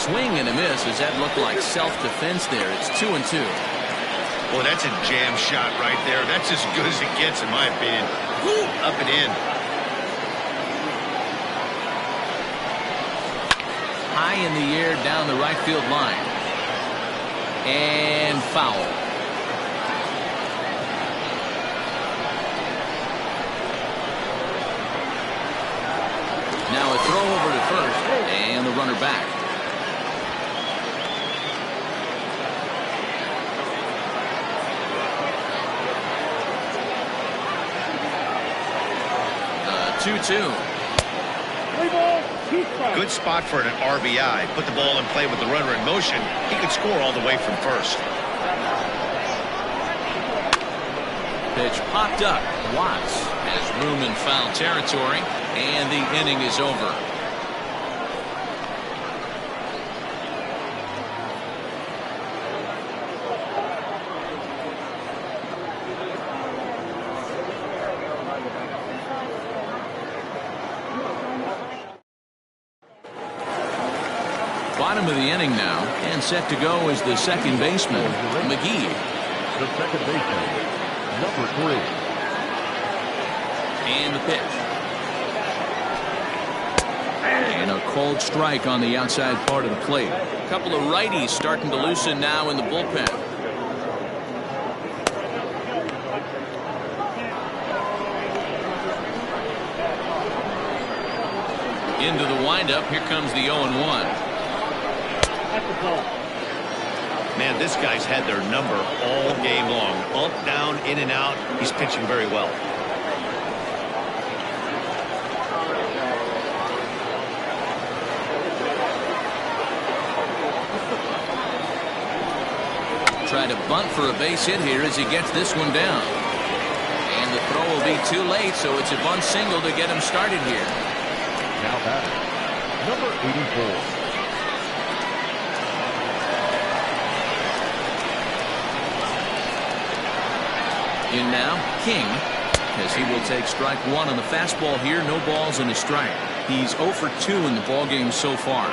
swing and a miss as that looked like self-defense there. It's 2-2. Well, that's a jam shot right there. That's as good as it gets, in my opinion. Woo, up and in. High in the air down the right field line. And foul. Now a throw over to first, and the runner back. The 2-2. Good spot for an RBI. Put the ball in play with the runner in motion. He could score all the way from first. Pitch popped up. Watts has room in foul territory, and the inning is over. Bottom of the inning now, and set to go is the second baseman, McGee. The second baseman, number 3. And the pitch. And a cold strike on the outside part of the plate. A couple of righties starting to loosen now in the bullpen. Into the windup. Here comes the 0-1. Man, this guy's had their number all game long. Up, down, in and out. He's pitching very well. Try to bunt for a base hit here as he gets this one down. And the throw will be too late, so it's a bunt single to get him started here. Now batting, number 84. In now, King, as he will take strike one on the fastball here. No balls and a strike. He's 0 for 2 in the ballgame so far.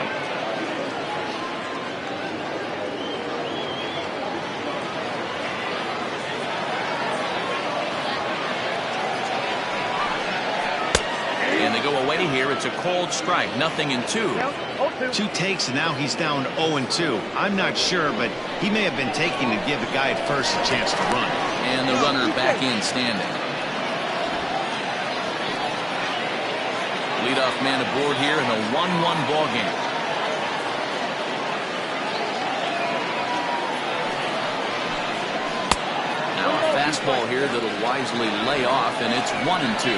And they go away here. It's a cold strike. 0-2. 2 takes, and now he's down 0-2. I'm not sure, but he may have been taking to give the guy at first a chance to run. And the runner back in standing. Leadoff man aboard here in a 1-1 ball game. Now a fastball here that'll wisely lay off, and it's 1-2.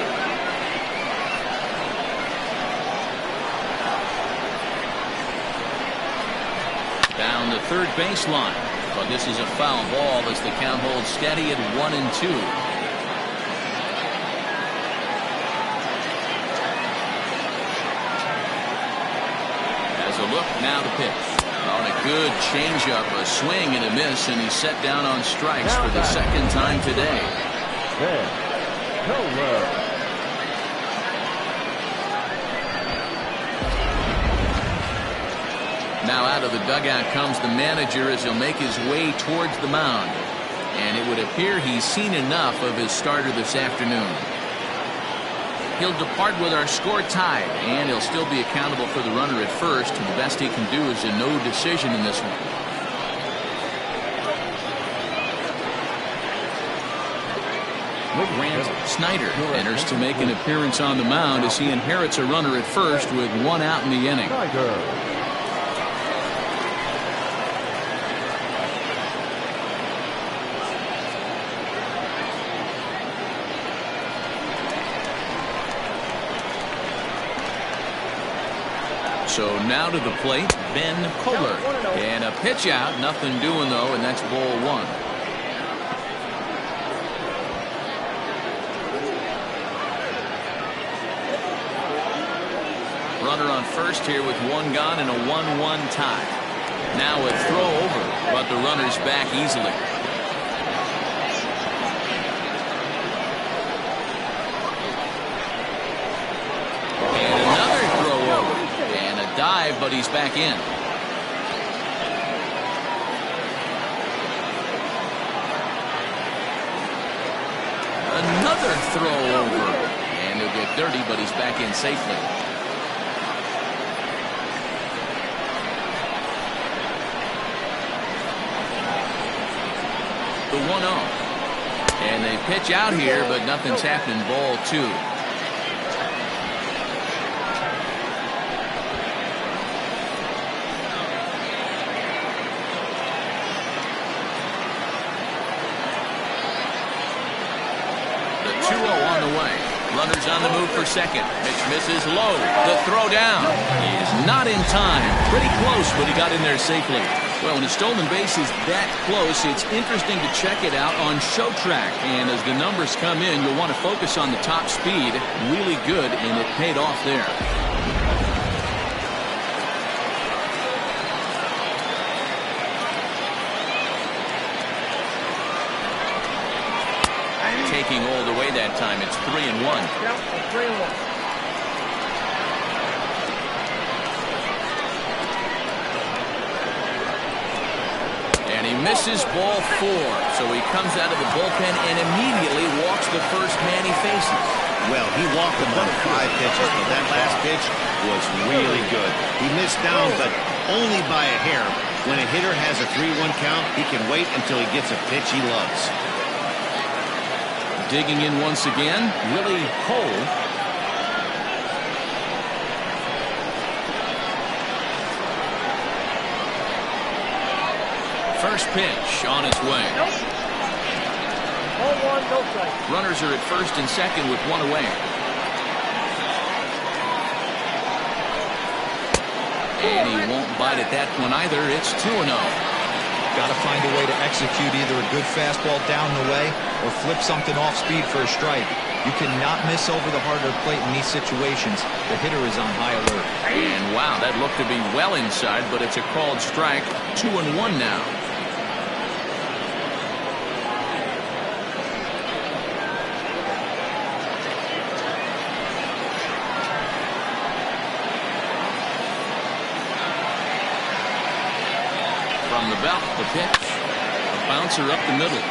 Down the third baseline. But this is a foul ball as the count holds steady at 1-2. As a look, now the pitch. On a good changeup, a swing and a miss, and he's set down on strikes for the second time today. Now out of the dugout comes the manager as he'll make his way towards the mound. And it would appear he's seen enough of his starter this afternoon. He'll depart with our score tied, and he'll still be accountable for the runner at first. And the best he can do is a no decision in this one. Grant Snyder enters to make an appearance on the mound as he inherits a runner at first with 1 out in the inning. So now to the plate, Ben Kohler. And a pitch out, nothing doing though, and that's ball 1. Runner on first here with 1 gone and a 1-1 tie. Now a throw over, but the runner's back easily. And another throw over. And a dive, but he's back in. dirty, but he's back in safely. The 1-0. And they pitch out here, but nothing's happening. Ball 2. The 2-0 on the way. Runners on the move for second. Pitch misses low. The throw down is not in time. Pretty close, but he got in there safely. Well, when a stolen base is that close, it's interesting to check it out on show track. And as the numbers come in, you'll want to focus on the top speed. Really good, and it paid off there. Taking all the way that time. It's 3-1. Yep, 3-1. He misses ball 4, so he comes out of the bullpen and immediately walks the first man he faces. Well, he walked him on 5 pitches, but that last pitch was really good. He missed down, but only by a hair. When a hitter has a 3-1 count, he can wait until he gets a pitch he loves. Digging in once again, Willie Cole. First pitch on its way. Nope. 0-1, no strike. Runners are at first and second with 1 away. And he won't bite at that one either. It's 2-0. Got to find a way to execute either a good fastball down the way or flip something off speed for a strike. You cannot miss over the heart of the plate in these situations. The hitter is on high alert. And wow, that looked to be well inside, but it's a called strike. 2-1 now. From the belt, the pitch. A bouncer up the middle.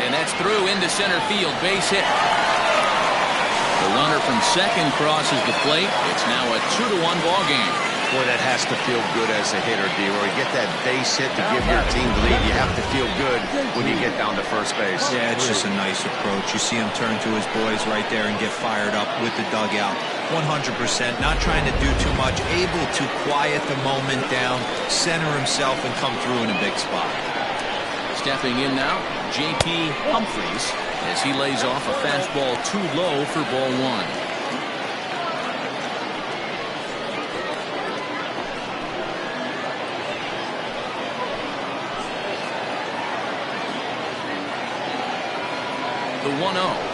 And that's through into center field. Base hit. The runner from second crosses the plate. It's now a 2-1 ball game. Boy, that has to feel good as a hitter, D-Roy. Get that base hit to give your team the lead. You have to feel good when you get down to first base. Yeah, it's just a nice approach. You see him turn to his boys right there and get fired up with the dugout. 100%, not trying to do too much, able to quiet the moment down, center himself, and come through in a big spot. Stepping in now, J.P. Humphries, as he lays off a fastball too low for ball 1. The 1-0.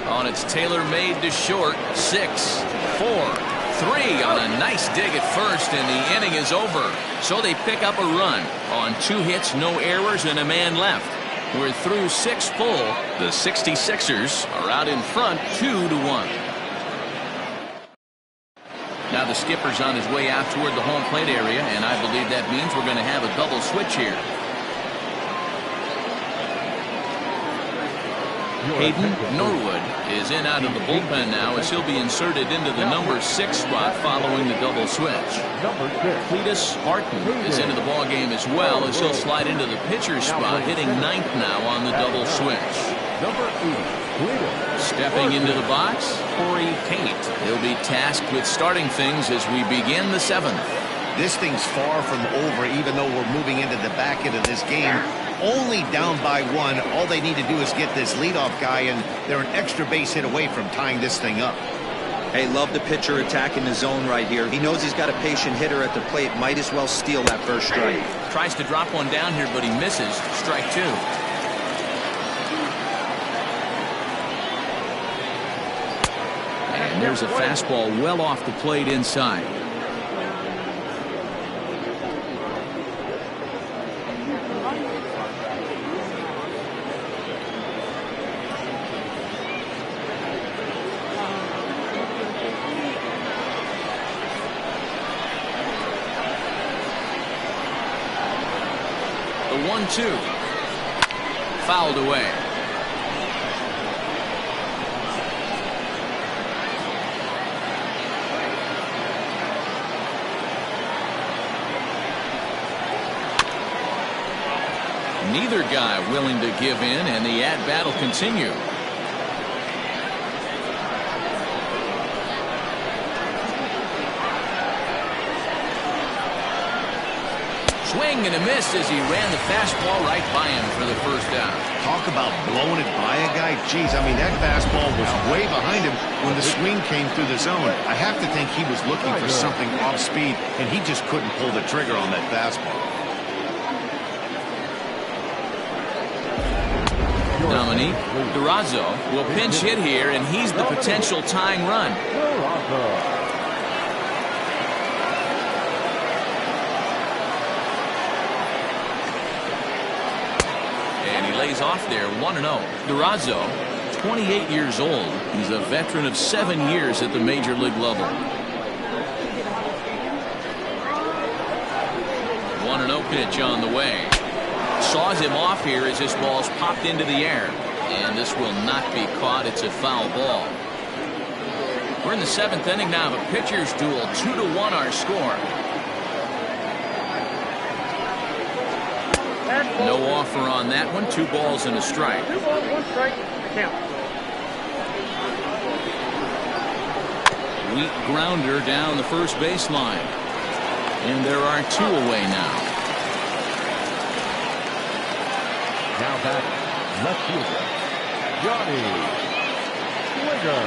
On its tailor-made to short. 6, 4, 3 on a nice dig at first, and the inning is over. So they pick up a run on 2 hits, no errors, and a man left. We're through 6 full. The 66ers are out in front 2-1. Now the skipper's on his way out toward the home plate area, and I believe that means we're going to have a double switch here. Hayden Norwood is in out of the bullpen now, as he'll be inserted into the number 6 spot following the double switch. Cletus Harton is into the ball game as well, as he'll slide into the pitcher's spot, hitting 9th now on the double switch. Stepping into the box, Corey Pate. He'll be tasked with starting things as we begin the 7th. This thing's far from over, even though we're moving into the back end of this game. Only down by 1. All they need to do is get this leadoff guy, and they're an extra base hit away from tying this thing up. Hey, love the pitcher attacking the zone right here. He knows he's got a patient hitter at the plate. Might as well steal that first strike. Tries to drop one down here, but he misses. Strike 2. And there's a fastball well off the plate inside. The 1-2. Fouled away. Neither guy willing to give in, and the at-bat will continue. Swing and a miss as he ran the fastball right by him for the first down. Talk about blowing it by a guy. Geez, I mean, that fastball was way behind him when the swing came through the zone. I have to think he was looking for something off speed, and he just couldn't pull the trigger on that fastball. Dominique Durazo will pinch hit here, and he's the potential tying run. And he lays off there, 1-0. Durazo, 28 years old. He's a veteran of 7 years at the major league level. 1-0 pitch on the way. Saws him off here as this ball's popped into the air, and this will not be caught. It's a foul ball. We're in the 7th inning now of a pitcher's duel. 2-1 our score. No offer on that one. 2 balls and a strike. 2 balls, 1 strike. Count. Weak grounder down the first baseline, and there are 2 away now. Now back, left fielder, Johnny Slinger.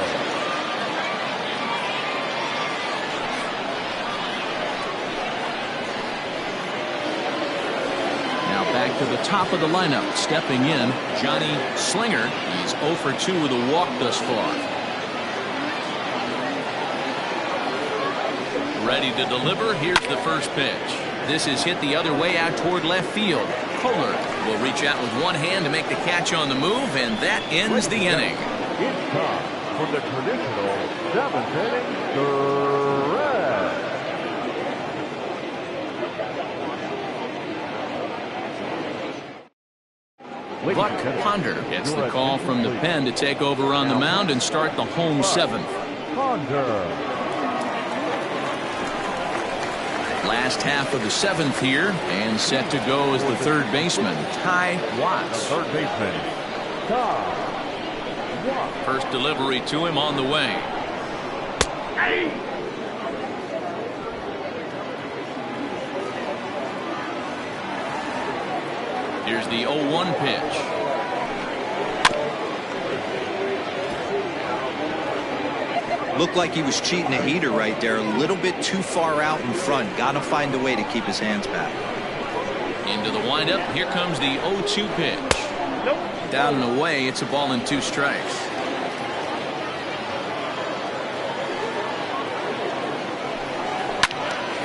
Now back to the top of the lineup. Stepping in, Johnny Slinger. He's 0 for 2 with a walk thus far. Ready to deliver. Here's the first pitch. This is hit the other way out toward left field. Kohler will reach out with one hand to make the catch on the move, and that ends the inning. It's time for the traditional 7th inning stretch. Buck Ponder gets the call from the pen to take over on the mound and start the home 7th. Ponder. Last half of the 7th here, and set to go as the third baseman, Ty Watts. The third baseman, Ty Watts. First delivery to him on the way. Here's the 0-1 pitch. Looked like he was cheating a heater right there. A little bit too far out in front. Got to find a way to keep his hands back. Into the windup. Here comes the 0-2 pitch. Down and away. It's a ball and 2 strikes.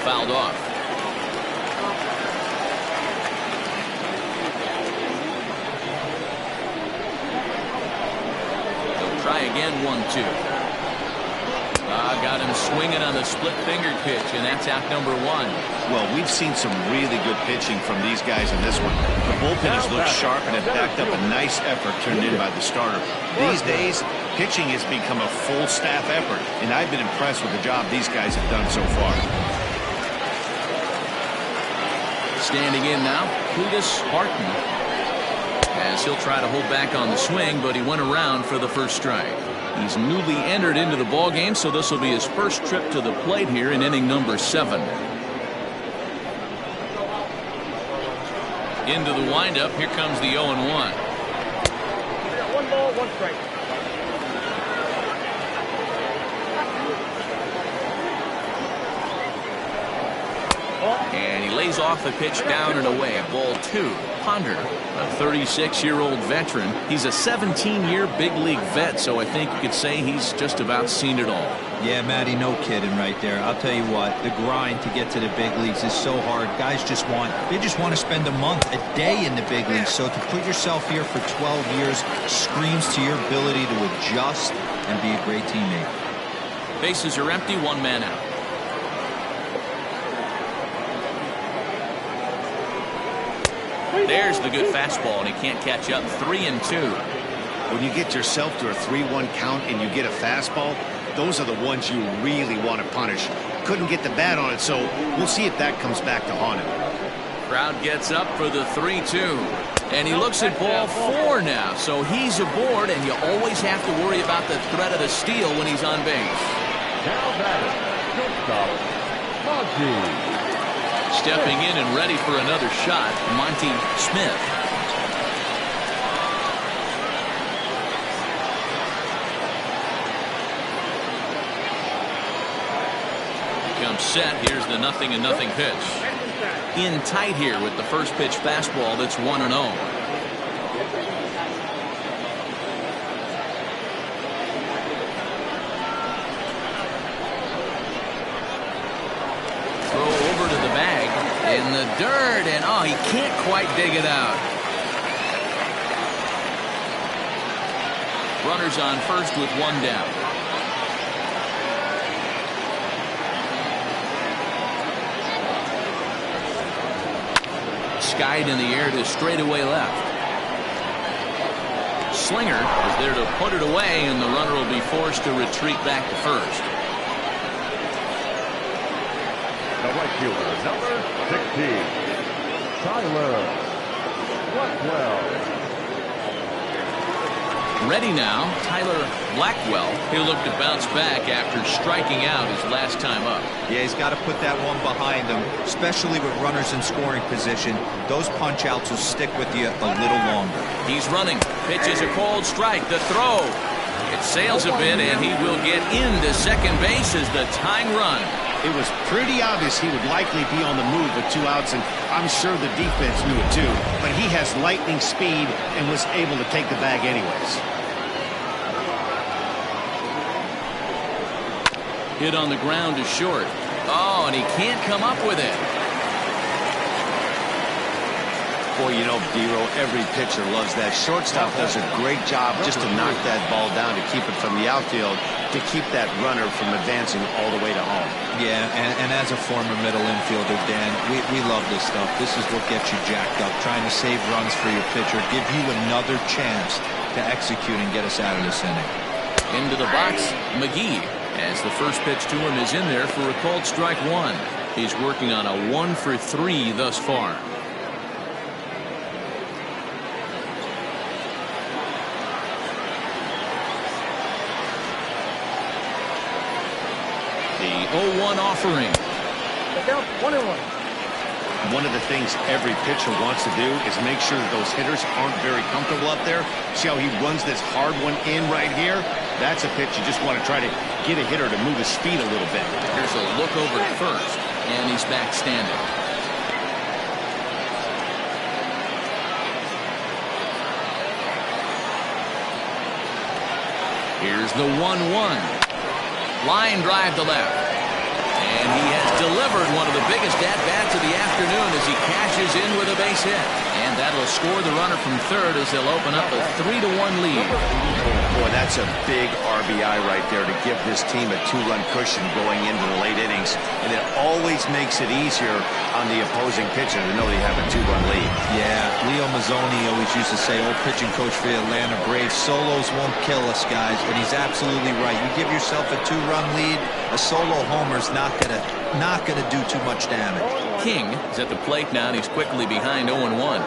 Fouled off. They'll try again. 1-2. Got him swinging on the split fingered pitch, and that's out number 1. Well, we've seen some really good pitching from these guys in this one. The bullpen has looked sharp and have backed up a nice effort turned in by the starter. These days, pitching has become a full staff effort, and I've been impressed with the job these guys have done so far. Standing in now, Cletus Harton, as he'll try to hold back on the swing, but he went around for the first strike. He's newly entered into the ball game, so this will be his first trip to the plate here in inning number 7. Into the windup. Here comes the 0-1. 1 ball, 1 strike. And he lays off the pitch down and away. Ball 2. Ponder, a 36-year-old veteran. He's a 17-year big league vet, so I think you could say he's just about seen it all. Yeah, Matty, no kidding right there. I'll tell you what, the grind to get to the big leagues is so hard. Guys just want to spend a month, a day in the big leagues. So to put yourself here for 12 years screams to your ability to adjust and be a great teammate. Bases are empty, 1 man out. There's the good fastball, and he can't catch up. 3-2. When you get yourself to a 3-1 count and you get a fastball, those are the ones you really want to punish. Couldn't get the bat on it, so we'll see if that comes back to haunt him. Crowd gets up for the 3-2. And he looks at ball 4 now, so he's aboard, and you always have to worry about the threat of the steal when he's on base. Now batting, shortstop, Monty. Stepping in and ready for another shot, Monty Smith. Comes set. Here's the 0-0 pitch. In tight here with the first pitch fastball that's 1-0. Throw over to the bag in the dirt, and oh, he can't quite dig it out. Runners on first with 1 down. Skied in the air to straightaway left. Slinger is there to put it away, and the runner will be forced to retreat back to first. The right fielder, number 16, Tyler Blackwell. Ready now, Tyler Blackwell. He'll look to bounce back after striking out his last time up. Yeah, he's got to put that one behind him, especially with runners in scoring position. Those punch-outs will stick with you a little longer. He's running. Pitches a cold strike. The throw. It sails a bit, and he will get into second base as the tying run. It was pretty obvious he would likely be on the move with 2 outs, and I'm sure the defense knew it too. But he has lightning speed and was able to take the bag anyways. Hit on the ground to short. Oh, and he can't come up with it. Boy, you know, Dero, every pitcher loves that. Shortstop does a great job just to knock that ball down to keep it from the outfield, to keep that runner from advancing all the way to home. Yeah, and as a former middle infielder, Dan, we love this stuff. This is what gets you jacked up, trying to save runs for your pitcher, give you another chance to execute and get us out of this inning. Into the box, McGee, as the first pitch to him is in there for a called strike 1. He's working on a 1 for 3 thus far. The 0-1 offering. The count 1-1. One of the things every pitcher wants to do is make sure that those hitters aren't very comfortable up there. See how he runs this hard one in right here? That's a pitch you just want to try to get a hitter to move his feet a little bit. Here's a look over at first, and he's back standing. Here's the 1-1. Line drive to left. And he has delivered one of the biggest at-bats of the afternoon as he cashes in with a base hit. And that'll score the runner from third as they'll open up a 3-1 lead. Boy, that's a big RBI right there to give this team a 2-run cushion going into the late innings. And it always makes it easier on the opposing pitcher to know they have a 2-run lead. Yeah, Leo Mazzoni always used to say, old pitching coach for the Atlanta Braves, solos won't kill us, guys. And he's absolutely right. You give yourself a 2-run lead, a solo homer's not gonna do too much damage. King is at the plate now, and he's quickly behind 0-1.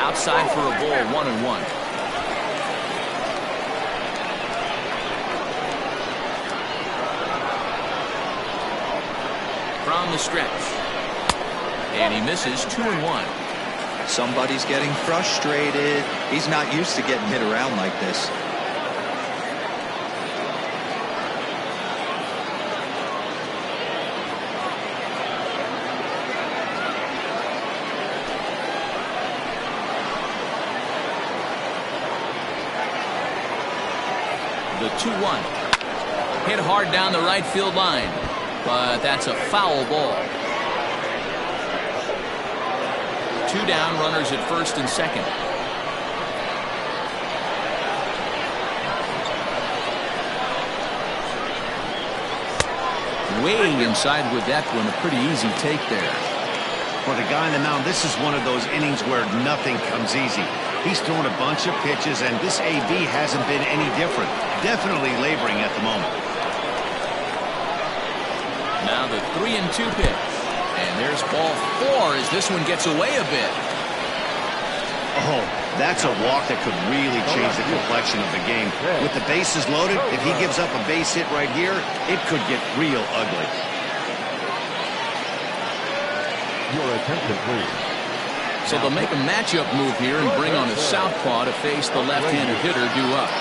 Outside for a ball, 1-1. From the stretch. And he misses 2-1. Somebody's getting frustrated. He's not used to getting hit around like this. The 2-1. Hit hard down the right field line. But that's a foul ball. 2 down, runners at first and second. way inside with that one. A pretty easy take there. For the guy on the mound, this is one of those innings where nothing comes easy. He's thrown a bunch of pitches, and this AB hasn't been any different. Definitely laboring at the moment. Now the 3-2 pitch. And there's ball 4 as this one gets away a bit. Oh, that's a walk that could really change the complexion of the game. With the bases loaded, if he gives up a base hit right here, it could get real ugly. Your attention, please. So they'll make a matchup move here and bring on a southpaw to face the left-handed hitter due up.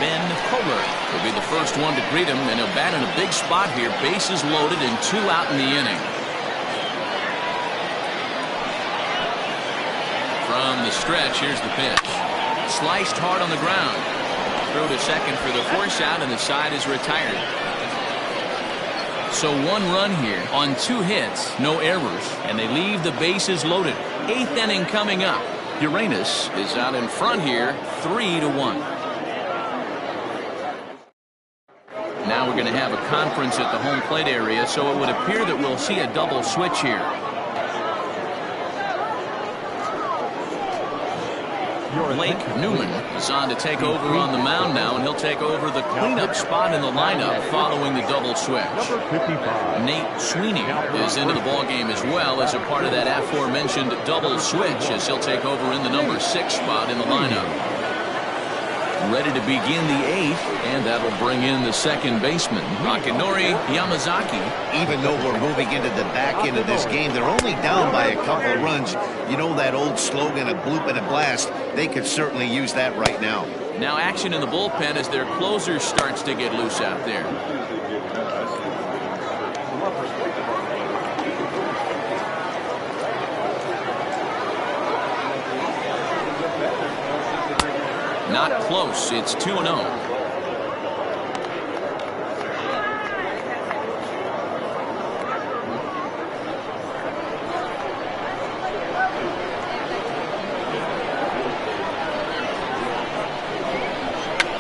Ben Kohler will be the first one to greet him, and he'll bat in a big spot here. Bases loaded and 2 out in the inning. From the stretch, here's the pitch. Sliced hard on the ground. Throw to second for the force out, and the side is retired. So 1 run here on 2 hits, no errors, and they leave the bases loaded. 8th inning coming up. Uranus is out in front here, 3-1. Now we're going to have a conference at the home plate area, so it would appear that we'll see a double switch here. Blake Newman is on to take over on the mound now, and he'll take over the cleanup spot in the lineup following the double switch. Nate Sweeney is into the ballgame as well as a part of that aforementioned double switch, as he'll take over in the number 6 spot in the lineup. Ready to begin the 8th, and that'll bring in the second baseman, Akinori Yamazaki. Even though we're moving into the back end of this game, they're only down by a couple of runs. You know that old slogan, a bloop and a blast? They could certainly use that right now. Now action in the bullpen as their closer starts to get loose out there. Not close. It's 2-0.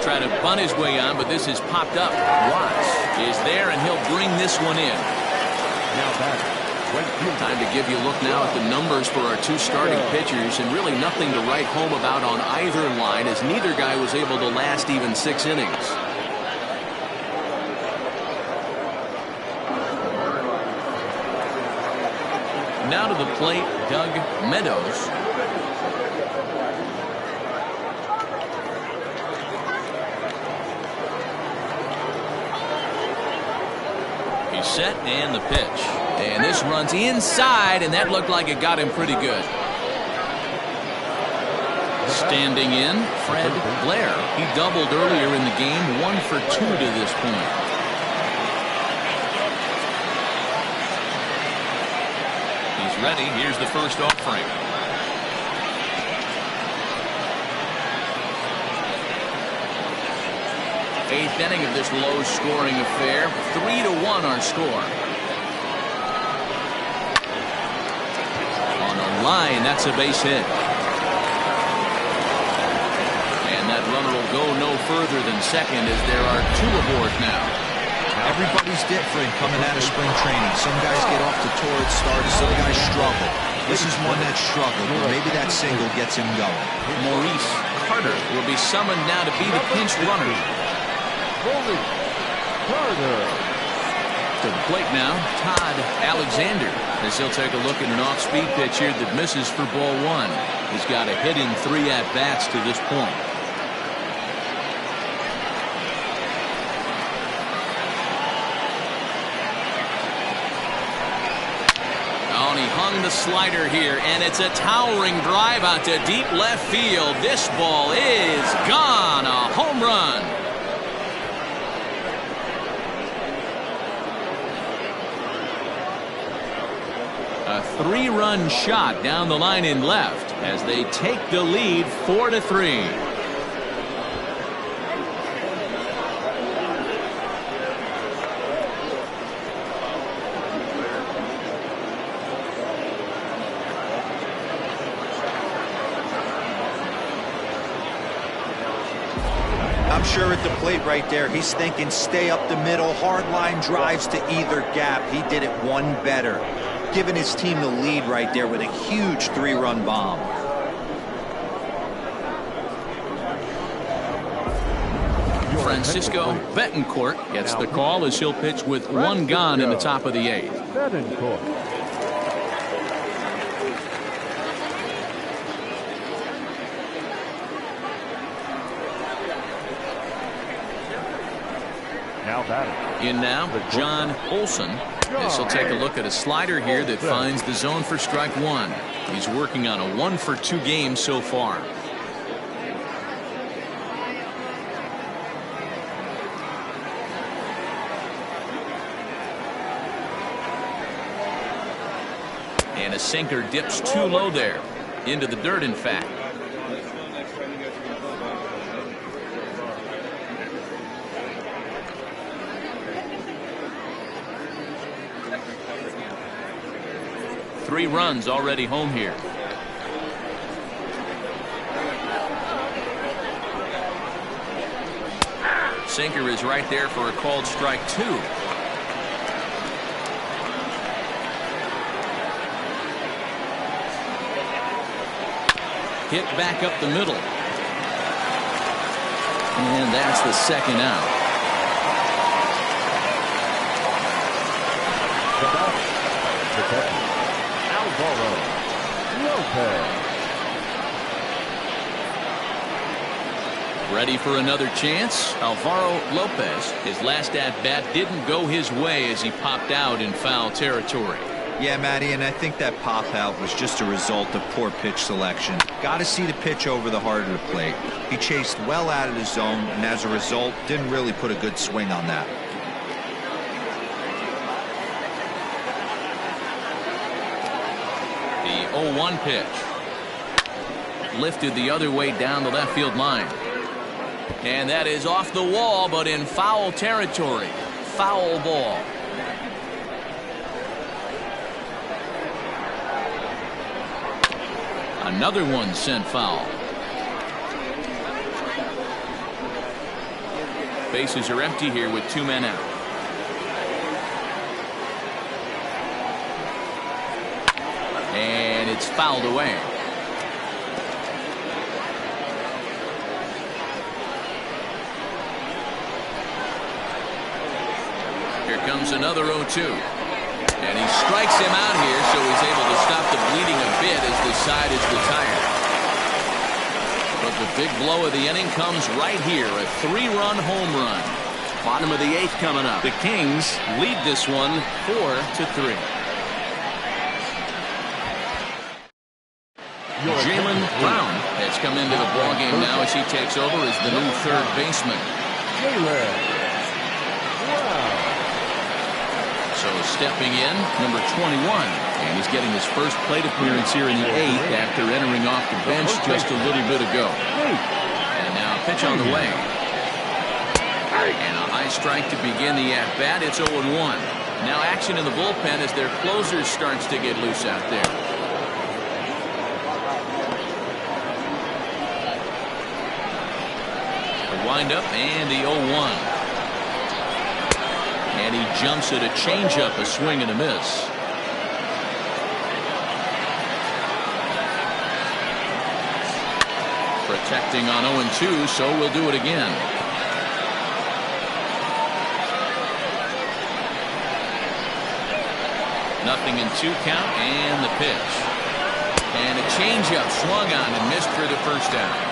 Try to bunt his way on, but this has popped up. Watts is there, and he'll bring this one in. Now back. Time to give you a look now at the numbers for our 2 starting pitchers, and really nothing to write home about on either line, as neither guy was able to last even 6 innings. Now to the plate, Doug Meadows. He's set, and the pitch. And this runs inside, and that looked like it got him pretty good. Standing in, Fred Blair. He doubled earlier in the game, 1 for 2 to this point. He's ready. Here's the first offering. Eighth inning of this low-scoring affair. 3-1 our score. Line, that's a base hit. And that runner will go no further than second, as there are 2 aboard now. Everybody's different coming out of spring training. Some guys get off to torrid starts, some guys struggle. This is one that struggled, but maybe that single gets him going. Maurice Carter will be summoned now to be the pinch runner. Maurice Carter. To the plate now, Todd Alexander, as he'll take a look at an off-speed pitch here that misses for ball 1. He's got a hit in 3 at-bats to this point. Oh, and he hung the slider here, and it's a towering drive out to deep left field. This ball is gone. A home run. A 3-run shot down the line in left as they take the lead 4-3. sure at the plate right there. He's thinking stay up the middle, hard line drives to either gap. He did it one better, giving his team the lead right there with a huge 3-run bomb. Francisco Betancourt gets the call as he'll pitch with one gone in the top of the 8th. Betancourt. Now batting. In now, John Olson. This will take a look at a slider here that finds the zone for strike 1. He's working on a 1-for-2 game so far. And a sinker dips too low there. Into the dirt, in fact. Three runs already home here. Sinker is right there for a called strike 2. Hit back up the middle. And that's the second out. Alvaro Lopez. Ready for another chance? Alvaro Lopez. His last at-bat didn't go his way as he popped out in foul territory. Yeah, Matty, and I think that pop out was just a result of poor pitch selection. Got to see the pitch over the heart of the plate. He chased well out of the zone, and as a result, didn't really put a good swing on that. The 0-1 pitch. Lifted the other way down the left field line. And that is off the wall, but in foul territory. Foul ball. Another one sent foul. Bases are empty here with 2 men out. And it's fouled away. Here comes another 0-2. And he strikes him out here, so he's able to stop the bleeding a bit as the side is retired. But the big blow of the inning comes right here, a 3-run home run. Bottom of the 8th coming up. The Kings lead this one 4-3. Jaylen Brown has come into the ballgame now as he takes over as the new third baseman. So stepping in, number 21, and he's getting his first plate appearance here in the 8th after entering off the bench just a little bit ago. And now a pitch on the way. And a high strike to begin the at-bat. It's 0-1. Now action in the bullpen as their closer starts to get loose out there. The windup and the 0-1. And he jumps at a changeup, a swing and a miss. Protecting on 0-2, so we'll do it again. Nothing in 2 count, and the pitch. And a changeup swung on and missed for the first out.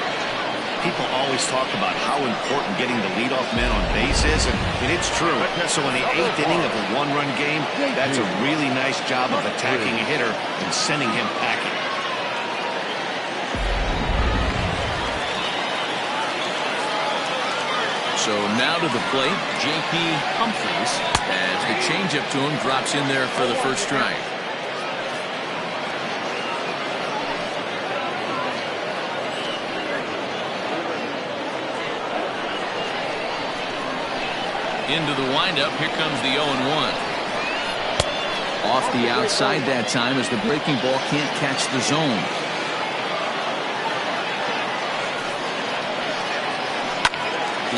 People always talk about how important getting the leadoff man on base is, and it's true. So in the 8th inning of a 1-run game, that's a really nice job of attacking a hitter and sending him packing. So now to the plate, J.P. Humphries, as the changeup to him drops in there for the first strike. Into the windup. Here comes the 0-1. Off the outside that time as the breaking ball can't catch the zone.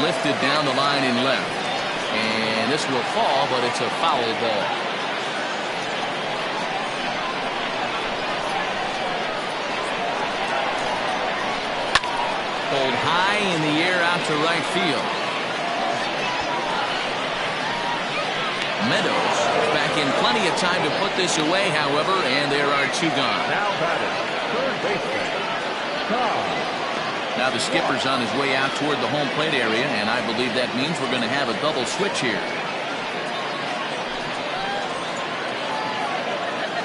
lifted down the line in left. And this will fall, but it's a foul ball. Pulled high in the air out to right field. Meadows back in plenty of time to put this away, however, and there are two gone. Now batting, third baseman, Tom. Now the skipper's on his way out toward the home plate area, and I believe that means we're going to have a double switch here.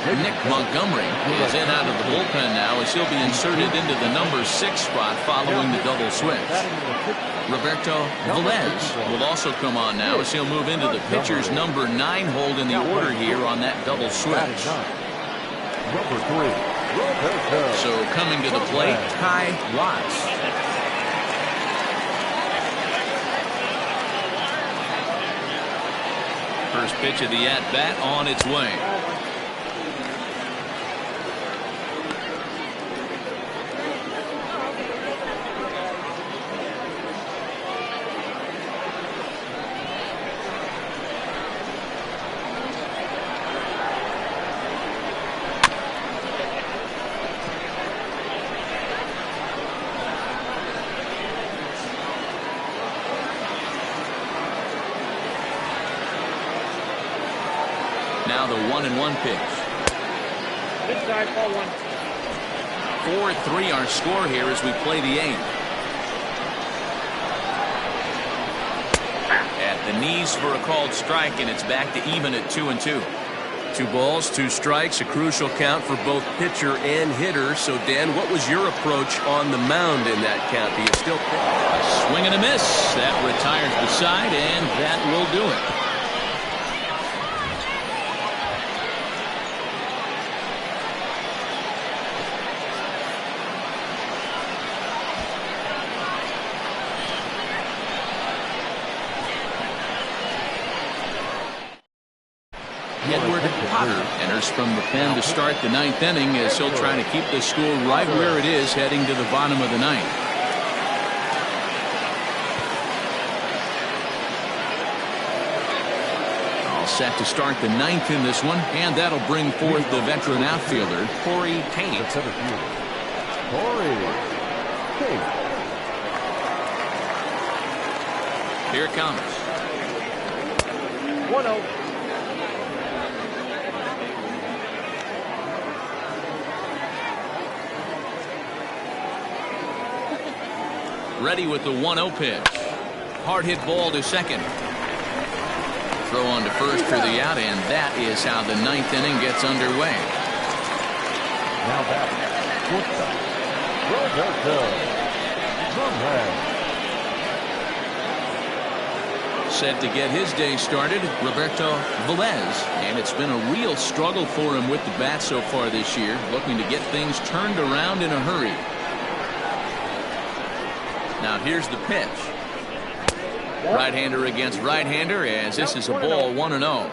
Nick Montgomery is in out of the bullpen now as he'll be inserted into the number 6 spot following the double switch. Roberto Velez will also come on now as he'll move into the pitcher's number 9 hold in the order here on that double switch. Number 3, Roberto. So coming to the plate, Ty Watts. First pitch of the at-bat on its way. Now the 1-1 pitch. Inside, ball 1. 4-3 our score here as we play the 8th. At the knees for a called strike, and it's back to even at 2-2. 2 balls, 2 strikes, a crucial count for both pitcher and hitter. So, Dan, what was your approach on the mound in that count? Do you still pick? A swing and a miss. That retires the side, and that will do it. Edward Potter enters from the pen to start the 9th inning as he'll try to keep the score right where it is heading to the bottom of the 9th. All set to start the 9th in this one, and that'll bring forth the veteran outfielder, Corey Tate. Corey Tate. Here it comes. 1-0. Ready with the 1-0 pitch. Hard hit ball to second. Throw on to first for the out, and that is how the 9th inning gets underway. Now back, Roberto. Set to get his day started, Roberto Velez, and it's been a real struggle for him with the bat so far this year, looking to get things turned around in a hurry. Now here's the pitch. Right-hander against right-hander as this is a ball 1-0.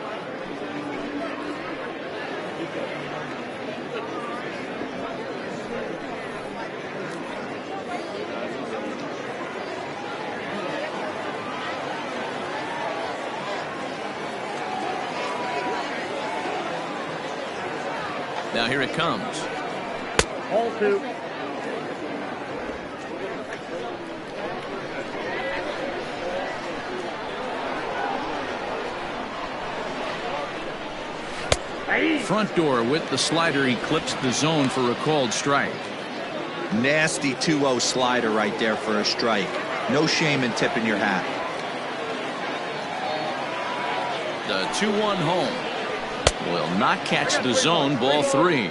Now here it comes. Ball 2. Front door with the slider, he clips the zone for a called strike. Nasty 2-0 slider right there for a strike. No shame in tipping your hat. The 2-1 home will not catch the zone. Ball 3.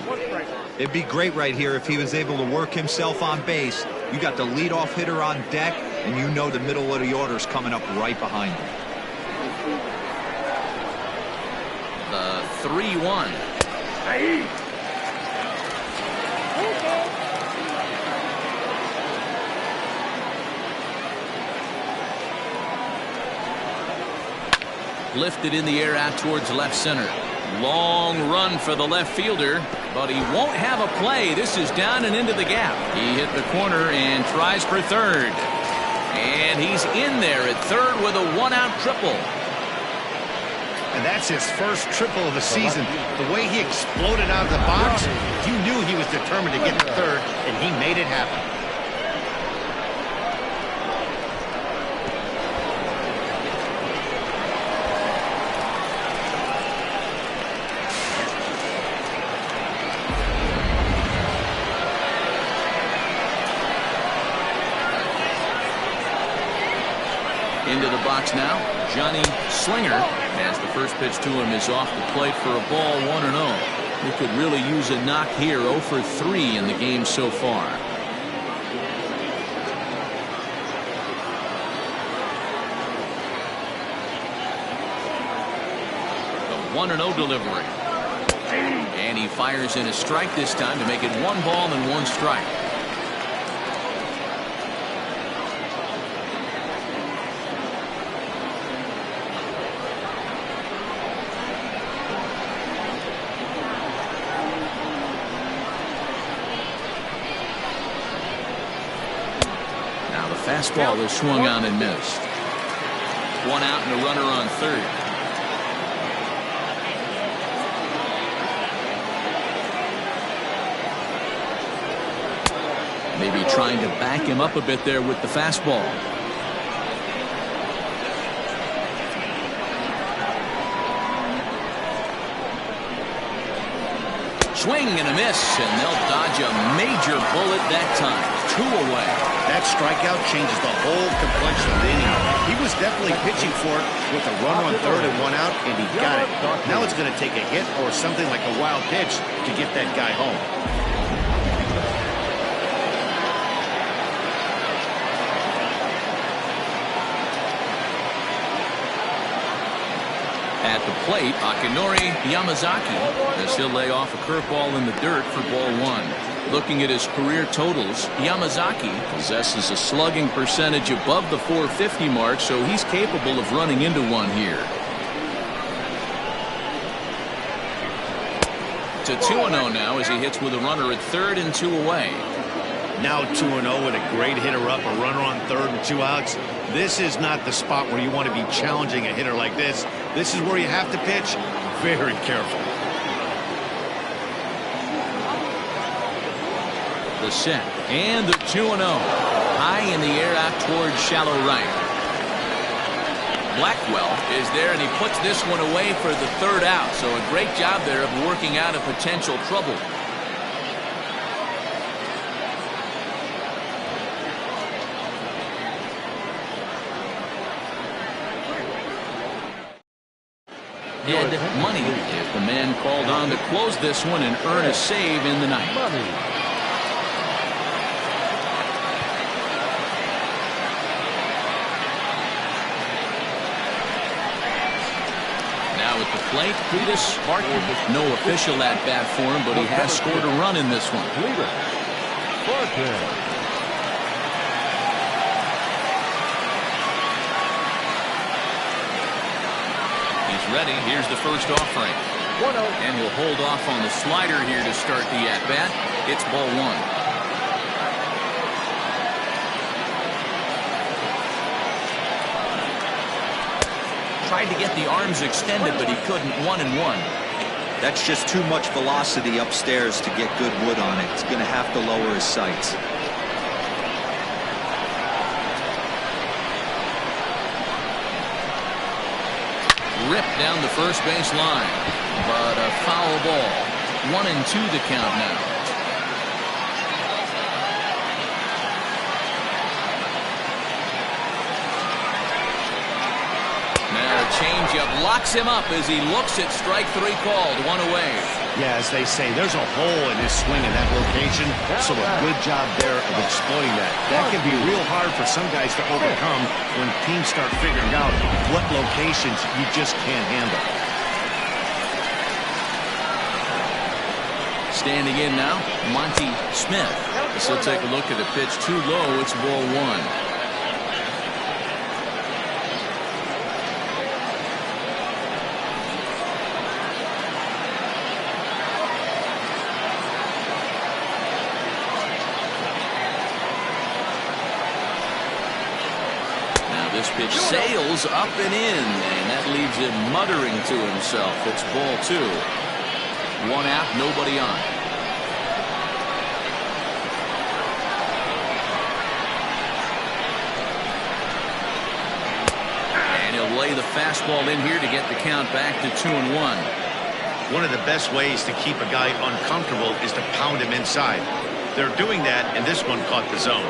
It'd be great right here if he was able to work himself on base. You got the leadoff hitter on deck, and you know the middle of the order is coming up right behind him. The 3-1. Lifted in the air out towards left center. Long run for the left fielder, but he won't have a play. This is down and into the gap. He hit the corner and tries for third. And he's in there at third with a one-out triple. And that's his first triple of the season. The way he exploded out of the box, you knew he was determined to get to third, and he made it happen. Into the box now, Johnny Slinger, as the first pitch to him is off the plate for a ball, 1-0. He could really use a knock here, 0 for 3 in the game so far. The 1-0 delivery. And he fires in a strike this time to make it 1 ball and 1 strike. Fastball is swung on and missed. 1 out and a runner on third. Maybe trying to back him up a bit there with the fastball. Swing and a miss, and they'll dodge a major bullet that time. 2 away. That strikeout changes the whole complexion of the inning. He was definitely pitching for it with a runner on third and 1 out, and he got it. Now it's going to take a hit or something like a wild pitch to get that guy home. At the plate, Akinori Yamazaki as he'll lay off a curveball in the dirt for ball 1. Looking at his career totals, Yamazaki possesses a slugging percentage above the .450 mark, so he's capable of running into one here. To 2-0 now as he hits with a runner at third and 2 away. Now 2-0 with a great hitter up, a runner on third and 2 outs. This is not the spot where you want to be challenging a hitter like this. This is where you have to pitch very careful. The set and the 2-0. High in the air out towards shallow right. Blackwell is there, and he puts this one away for the third out. So a great job there of working out a potential trouble. Ed Money is the man called on to close this one and earn a save in the ninth. Now at the plate, Cletus Barton. No official at bat for him, but he has scored a run in this one. Ready. Here's the first offering. And he'll hold off on the slider here to start the at-bat. It's ball 1. Tried to get the arms extended, but he couldn't. 1-1. That's just too much velocity upstairs to get good wood on it. It's going to have to lower his sights. Ripped down the first base line, but a foul ball. 1-2 the count now. Now a changeup locks him up as he looks at strike 3 called. 1 away. Yeah, as they say, there's a hole in his swing in that location, so a good job there of exploiting that. That can be real hard for some guys to overcome when teams start figuring out what locations you just can't handle. Standing in now, Monty Smith. So take a look at the pitch too low. It's ball 1. pitch sails up and in, and that leaves him muttering to himself. It's ball 2. 1 out, nobody on. And he'll lay the fastball in here to get the count back to 2-1. One of the best ways to keep a guy uncomfortable is to pound him inside. They're doing that, and this one caught the zone.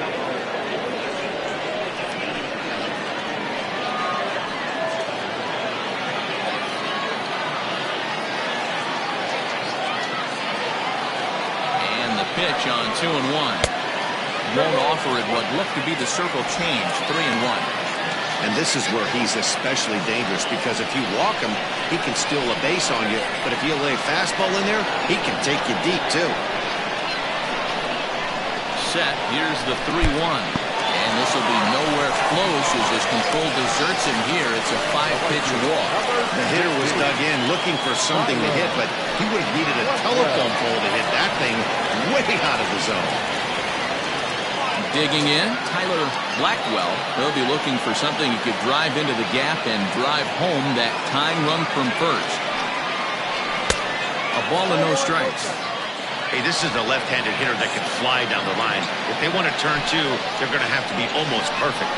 And the pitch on 2-1. Won't offer it what looked to be the circle change. 3-1. And this is where he's especially dangerous, because if you walk him, he can steal a base on you. But if you lay a fastball in there, he can take you deep, too. Set. Here's the 3-1. And this will be nowhere close as his control deserts him here. It's a 5-pitch walk. The hitter was dug in looking for something to hit, but he would have needed a telephone pole to hit that thing way out of the zone. Digging in, Tyler Blackwell. He'll be looking for something he could drive into the gap and drive home that tying run from first. A ball and no strikes. Hey, this is a left-handed hitter that can fly down the line. If they want to turn 2, they're going to have to be almost perfect.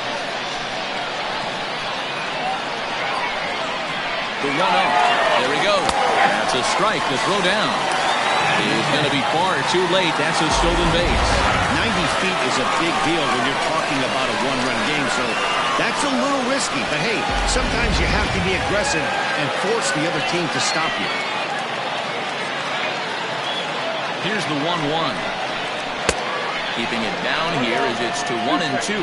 The 1-0. There we go. That's a strike to throw down. He's going to be far too late. That's a stolen base. 90 feet is a big deal when you're talking about a 1-run game, so that's a little risky. But hey, sometimes you have to be aggressive and force the other team to stop you. Here's the 1-1. Keeping it down here as it's to 1-2.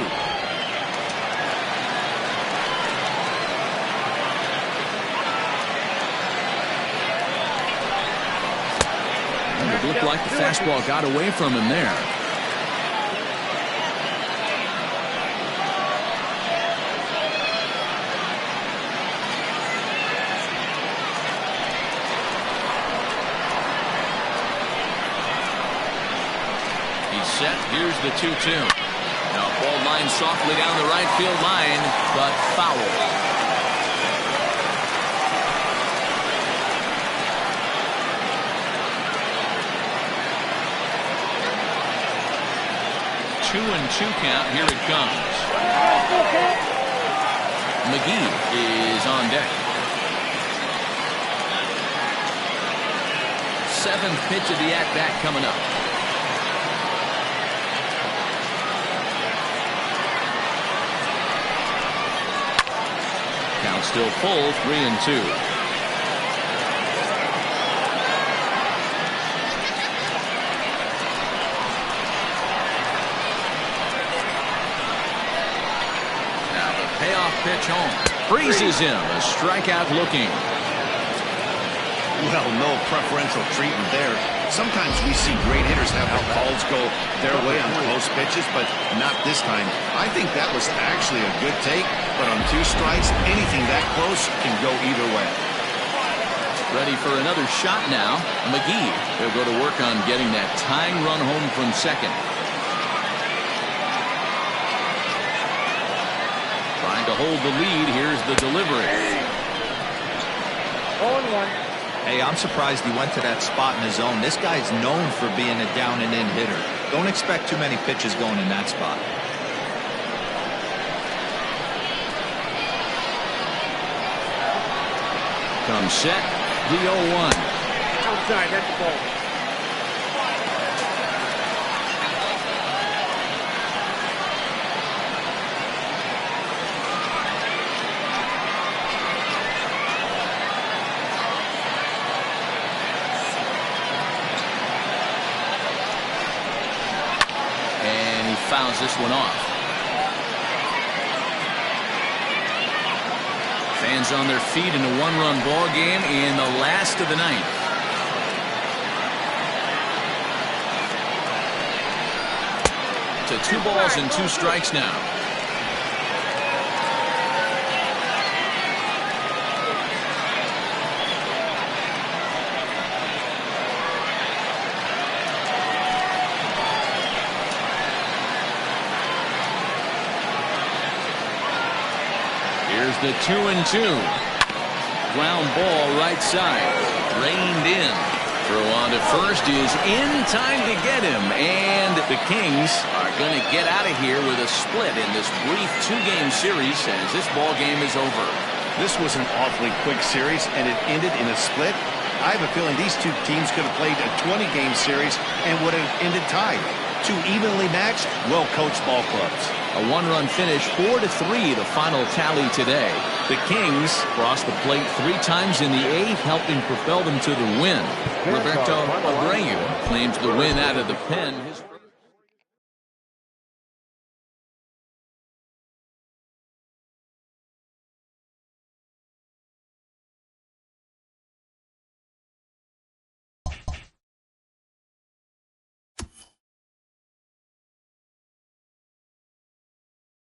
It looked like the fastball got away from him there. He's set. Here's the 2-2. Now ball line softly down the right field line, but foul. 2-2 count. Here it comes. McGee is on deck. 7th pitch of the at-bat coming up. Count still full. 3-2. Pitch home. Freezes him. A strikeout looking. Well, no preferential treatment there. Sometimes we see great hitters have their calls go their way on close pitches, but not this time. I think that was actually a good take, but on 2 strikes, anything that close can go either way. Ready for another shot now. McGee. He'll go to work on getting that tying run home from second. To hold the lead. Here's the delivery. 0-1. Hey, I'm surprised he went to that spot in his zone. This guy's known for being a down and in hitter. Don't expect too many pitches going in that spot. Comes set. The 0-1. Outside. That's the ball. Fouls this one off. Fans on their feet in a 1-run ball game in the last of the 9th. To 2 balls and 2 strikes now. the 2-2. Ground ball right side. Reined in. Throw on to first is in time to get him. And the Kings are going to get out of here with a split in this brief 2-game series as this ball game is over. This was an awfully quick series, and it ended in a split. I have a feeling these two teams could have played a 20-game series and would have ended tied. Two evenly matched, well-coached ball clubs. A one-run finish, 4-3, the final tally today. The Kings crossed the plate 3 times in the 8th, helping propel them to the win. Roberto Abreu claims the win out of the pen.